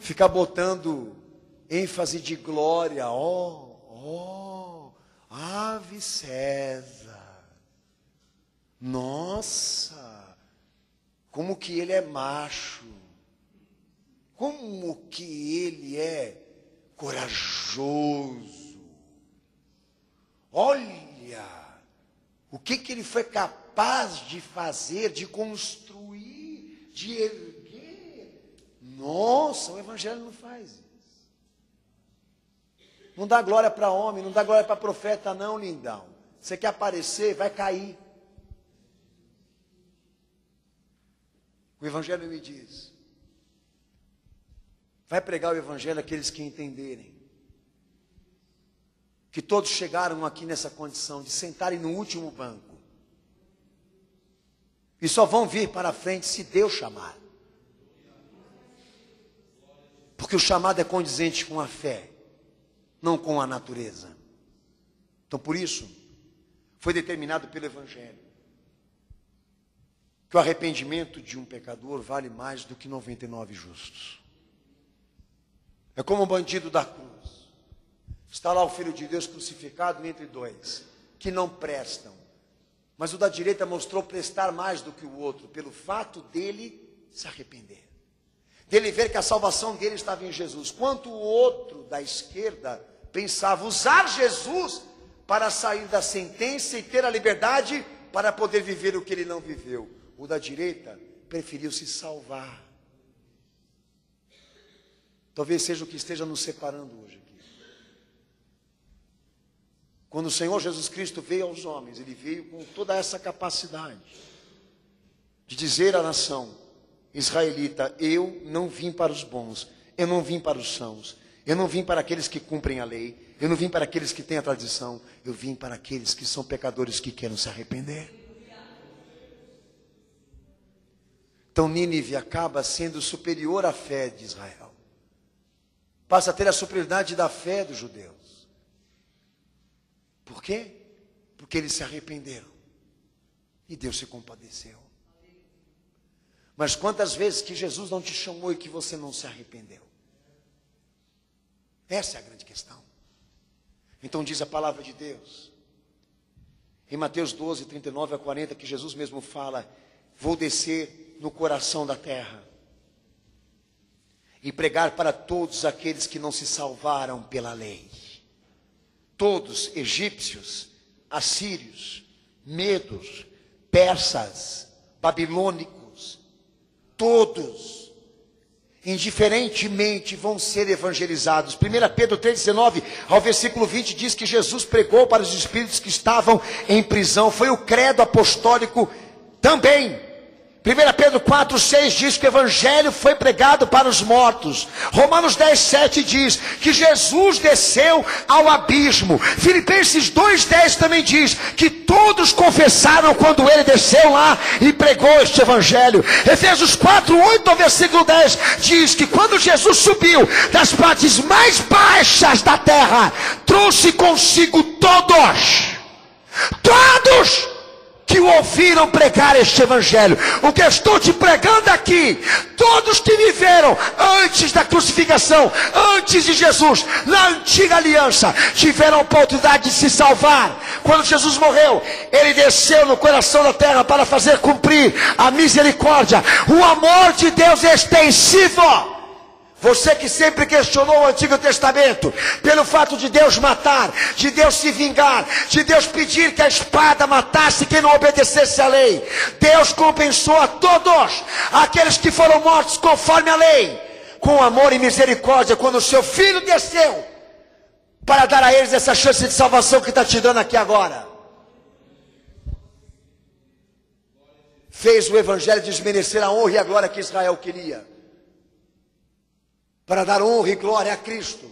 Ficar botando ênfase de glória, Ave César. Nossa, como que ele é macho. Como que ele é corajoso. Olha, o que ele foi capaz de fazer, de construir, de erguer. Nossa, o evangelho não faz isso. Não dá glória para homem, não dá glória para profeta não, lindão. Você quer aparecer, vai cair. O evangelho me diz: vai pregar o evangelho àqueles que entenderem que todos chegaram aqui nessa condição de sentarem no último banco e só vão vir para a frente se Deus chamar, porque o chamado é condizente com a fé, não com a natureza. Então por isso foi determinado pelo evangelho que o arrependimento de um pecador vale mais do que 99 justos. É como um bandido da cruz. Está lá o Filho de Deus crucificado entre dois, que não prestam. Mas o da direita mostrou prestar mais do que o outro, pelo fato dele se arrepender. Dele ver que a salvação dele estava em Jesus. Quanto o outro da esquerda pensava usar Jesus para sair da sentença e ter a liberdade para poder viver o que ele não viveu. O da direita preferiu se salvar. Talvez seja o que esteja nos separando hoje aqui. Quando o Senhor Jesus Cristo veio aos homens, ele veio com toda essa capacidade de dizer à nação israelita: eu não vim para os bons, eu não vim para os sãos, eu não vim para aqueles que cumprem a lei, eu não vim para aqueles que têm a tradição, eu vim para aqueles que são pecadores que querem se arrepender. Então Nínive acaba sendo superior à fé de Israel. Passa a ter a superioridade da fé dos judeus. Por quê? Porque eles se arrependeram. E Deus se compadeceu. Mas quantas vezes que Jesus não te chamou e que você não se arrependeu? Essa é a grande questão. Então diz a palavra de Deus, em Mateus 12, 39 a 40, que Jesus mesmo fala: vou descer no coração da terra e pregar para todos aqueles que não se salvaram pela lei. Todos, egípcios, assírios, medos, persas, babilônicos, todos, indiferentemente, vão ser evangelizados. 1 Pedro 3,19 ao versículo 20 diz que Jesus pregou para os espíritos que estavam em prisão. Foi o credo apostólico também. 1 Pedro 4,6 diz que o evangelho foi pregado para os mortos. Romanos 10,7 diz que Jesus desceu ao abismo. Filipenses 2,10 também diz que todos confessaram quando ele desceu lá e pregou este evangelho. Efésios 4,8 ao versículo 10 diz que quando Jesus subiu das partes mais baixas da terra, trouxe consigo todos que o ouviram pregar este evangelho. O que eu estou te pregando aqui, todos que viveram antes da crucificação, antes de Jesus, na antiga aliança, tiveram a oportunidade de se salvar. Quando Jesus morreu, ele desceu no coração da terra para fazer cumprir a misericórdia, o amor de Deus extensivo. Você que sempre questionou o Antigo Testamento, pelo fato de Deus matar, de Deus se vingar, de Deus pedir que a espada matasse quem não obedecesse à lei, Deus compensou a todos aqueles que foram mortos conforme a lei, com amor e misericórdia, quando o seu Filho desceu, para dar a eles essa chance de salvação que está te dando aqui agora. Fez o evangelho desmerecer a honra e a glória que Israel queria, para dar honra e glória a Cristo.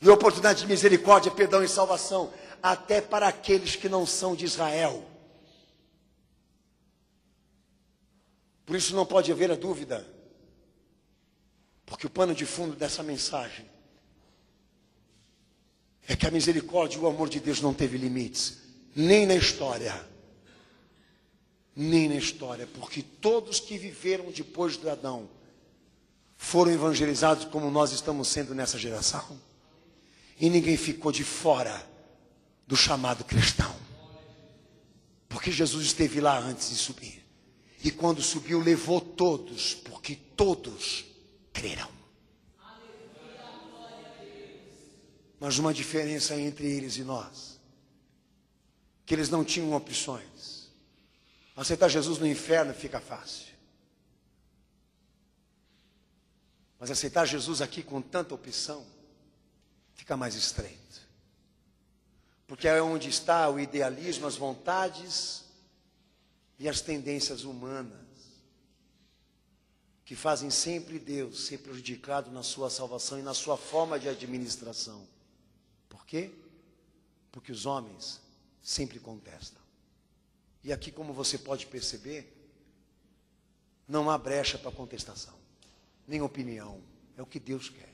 E oportunidade de misericórdia, perdão e salvação, até para aqueles que não são de Israel. Por isso não pode haver a dúvida, porque o pano de fundo dessa mensagem é que a misericórdia e o amor de Deus não teve limites, nem na história, porque todos que viveram depois de Adão foram evangelizados como nós estamos sendo nessa geração. E ninguém ficou de fora do chamado cristão, porque Jesus esteve lá antes de subir. E quando subiu, levou todos, porque todos crerão. Mas uma diferença entre eles e nós, que eles não tinham opções. Aceitar Jesus no inferno fica fácil. Mas aceitar Jesus aqui com tanta opção, fica mais estreito. Porque é onde está o idealismo, as vontades e as tendências humanas, que fazem sempre Deus ser prejudicado na sua salvação e na sua forma de administração. Por quê? Porque os homens sempre contestam. E aqui, como você pode perceber, não há brecha para contestação, nem opinião. É o que Deus quer.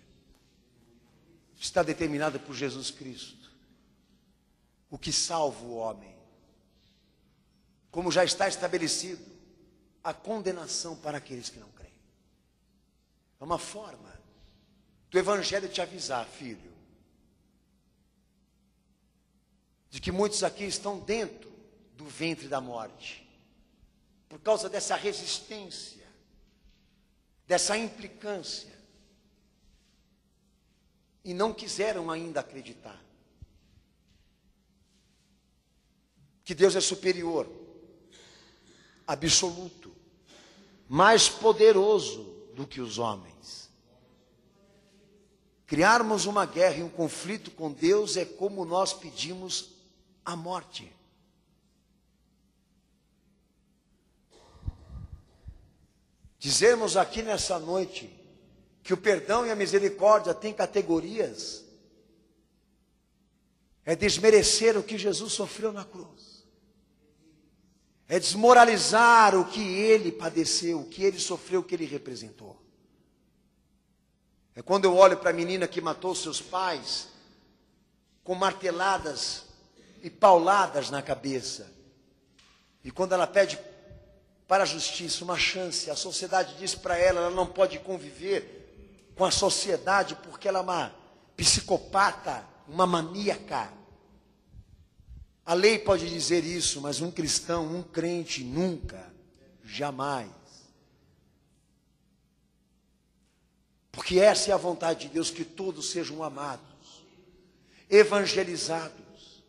Está determinado por Jesus Cristo. O que salva o homem. Como já está estabelecido, a condenação para aqueles que não creem. É uma forma do Evangelho te avisar, filho, de que muitos aqui estão dentro do ventre da morte, por causa dessa resistência, dessa implicância, e não quiseram ainda acreditar que Deus é superior, absoluto, mais poderoso do que os homens. Criarmos uma guerra e um conflito com Deus é como nós pedimos a morte. Dizermos aqui nessa noite que o perdão e a misericórdia têm categorias é desmerecer o que Jesus sofreu na cruz. É desmoralizar o que ele padeceu, o que ele sofreu, o que ele representou. É quando eu olho para a menina que matou seus pais com marteladas e pauladas na cabeça. E quando ela pede para a justiça uma chance, a sociedade diz para ela, ela não pode conviver com a sociedade porque ela é uma psicopata, uma maníaca. A lei pode dizer isso, mas um cristão, um crente, nunca, jamais. Porque essa é a vontade de Deus, que todos sejam amados, evangelizados,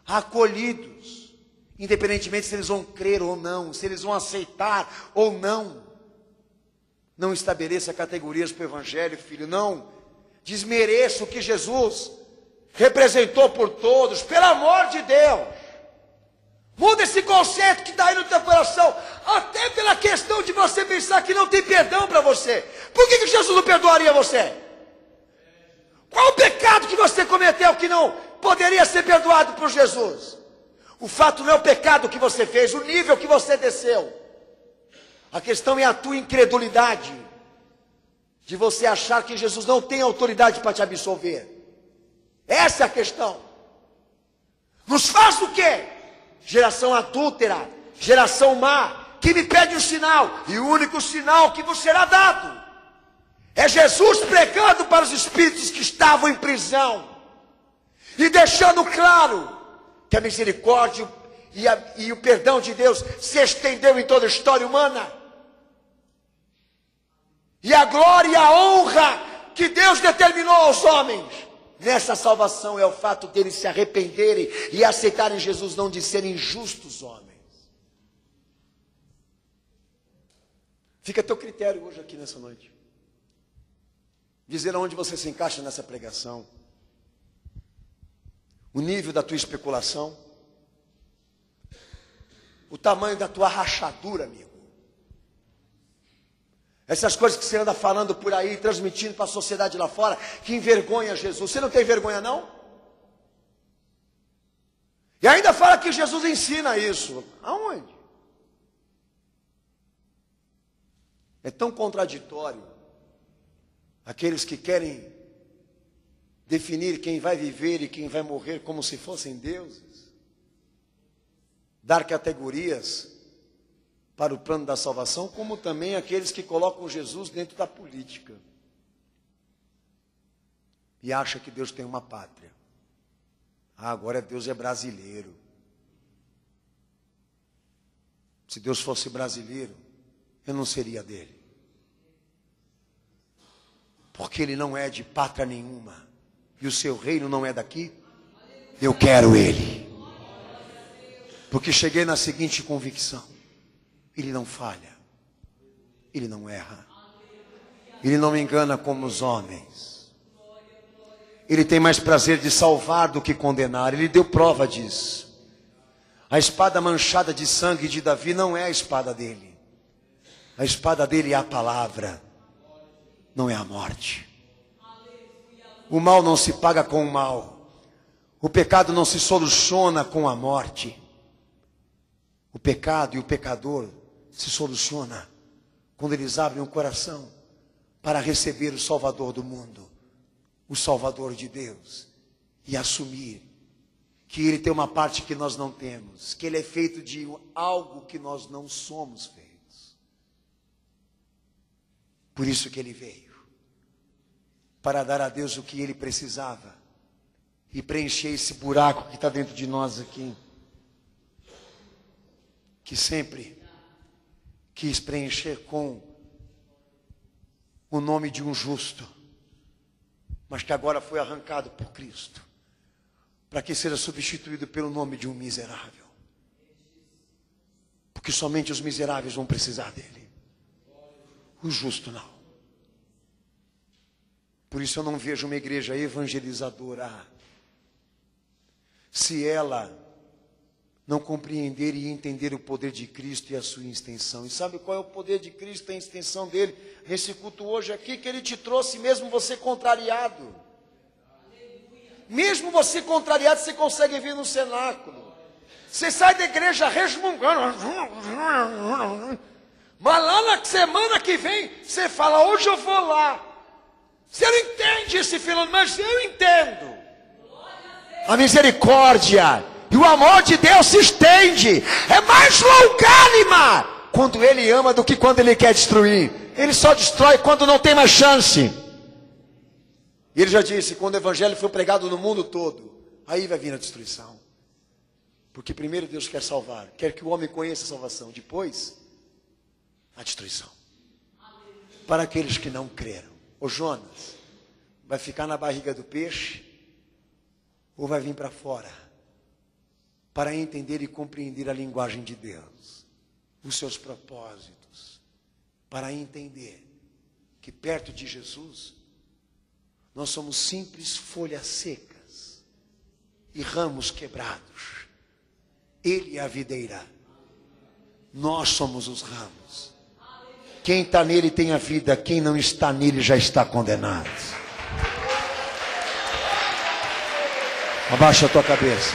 acolhidos, independentemente se eles vão crer ou não, se eles vão aceitar ou não. Não estabeleça categorias para o evangelho, filho, não desmereça o que Jesus representou por todos, pelo amor de Deus. Muda esse conceito que está aí no teu coração, até pela questão de você pensar que não tem perdão para você. Por que Jesus não perdoaria você? Qual o pecado que você cometeu que não poderia ser perdoado por Jesus? O fato não é o pecado que você fez, o nível que você desceu. A questão é a tua incredulidade, de você achar que Jesus não tem autoridade para te absolver. Essa é a questão. Nos faz o quê? Geração adúltera, geração má, que me pede um sinal, e o único sinal que vos será dado é Jesus pregando para os espíritos que estavam em prisão, e deixando claro que a misericórdia e o perdão de Deus se estendeu em toda a história humana, e a glória e a honra que Deus determinou aos homens nessa salvação é o fato deles se arrependerem e aceitarem Jesus, não de serem justos homens. Fica a teu critério hoje aqui nessa noite. Dizer aonde você se encaixa nessa pregação. O nível da tua especulação. O tamanho da tua rachadura, amigo. Essas coisas que você anda falando por aí, transmitindo para a sociedade lá fora, que envergonha Jesus. Você não tem vergonha, não? E ainda fala que Jesus ensina isso. Aonde? É tão contraditório. Aqueles que querem definir quem vai viver e quem vai morrer como se fossem deuses. Dar categorias para o plano da salvação, como também aqueles que colocam Jesus dentro da política. E acham que Deus tem uma pátria. Agora Deus é brasileiro. Se Deus fosse brasileiro, eu não seria dele. Porque ele não é de pátria nenhuma. E o seu reino não é daqui. Eu quero ele. Porque cheguei na seguinte convicção. Ele não falha. Ele não erra. Ele não engana como os homens. Ele tem mais prazer de salvar do que condenar. Ele deu prova disso. A espada manchada de sangue de Davi não é a espada dele. A espada dele é a palavra. Não é a morte. O mal não se paga com o mal. O pecado não se soluciona com a morte. O pecado e o pecador se soluciona quando eles abrem o coração para receber o Salvador do mundo, o Salvador de Deus, e assumir que Ele tem uma parte que nós não temos, que Ele é feito de algo que nós não somos feitos. Por isso que Ele veio, para dar a Deus o que Ele precisava e preencher esse buraco que está dentro de nós aqui, que sempre quis preencher com o nome de um justo, mas que agora foi arrancado por Cristo, para que seja substituído pelo nome de um miserável. Porque somente os miseráveis vão precisar dele. O justo não. Por isso eu não vejo uma igreja evangelizadora se ela não compreender e entender o poder de Cristo e a sua extensão. E sabe qual é o poder de Cristo e a extensão dele? Nesse culto hoje aqui, que ele te trouxe mesmo você contrariado. Mesmo você contrariado, você consegue vir no cenáculo. Você sai da igreja resmungando. Mas lá na semana que vem, você fala, hoje eu vou lá. Você não entende esse fenômeno, mas eu entendo. A misericórdia e o amor de Deus se estende. É mais longânima quando Ele ama do que quando Ele quer destruir. Ele só destrói quando não tem mais chance. E Ele já disse, quando o Evangelho for pregado no mundo todo, aí vai vir a destruição. Porque primeiro Deus quer salvar, quer que o homem conheça a salvação. Depois, a destruição. Para aqueles que não creram. Ô Jonas, vai ficar na barriga do peixe ou vai vir para fora? Para entender e compreender a linguagem de Deus, os seus propósitos, para entender que perto de Jesus, nós somos simples folhas secas e ramos quebrados. Ele é a videira, nós somos os ramos. Quem está nele tem a vida, quem não está nele já está condenado. Abaixa a tua cabeça.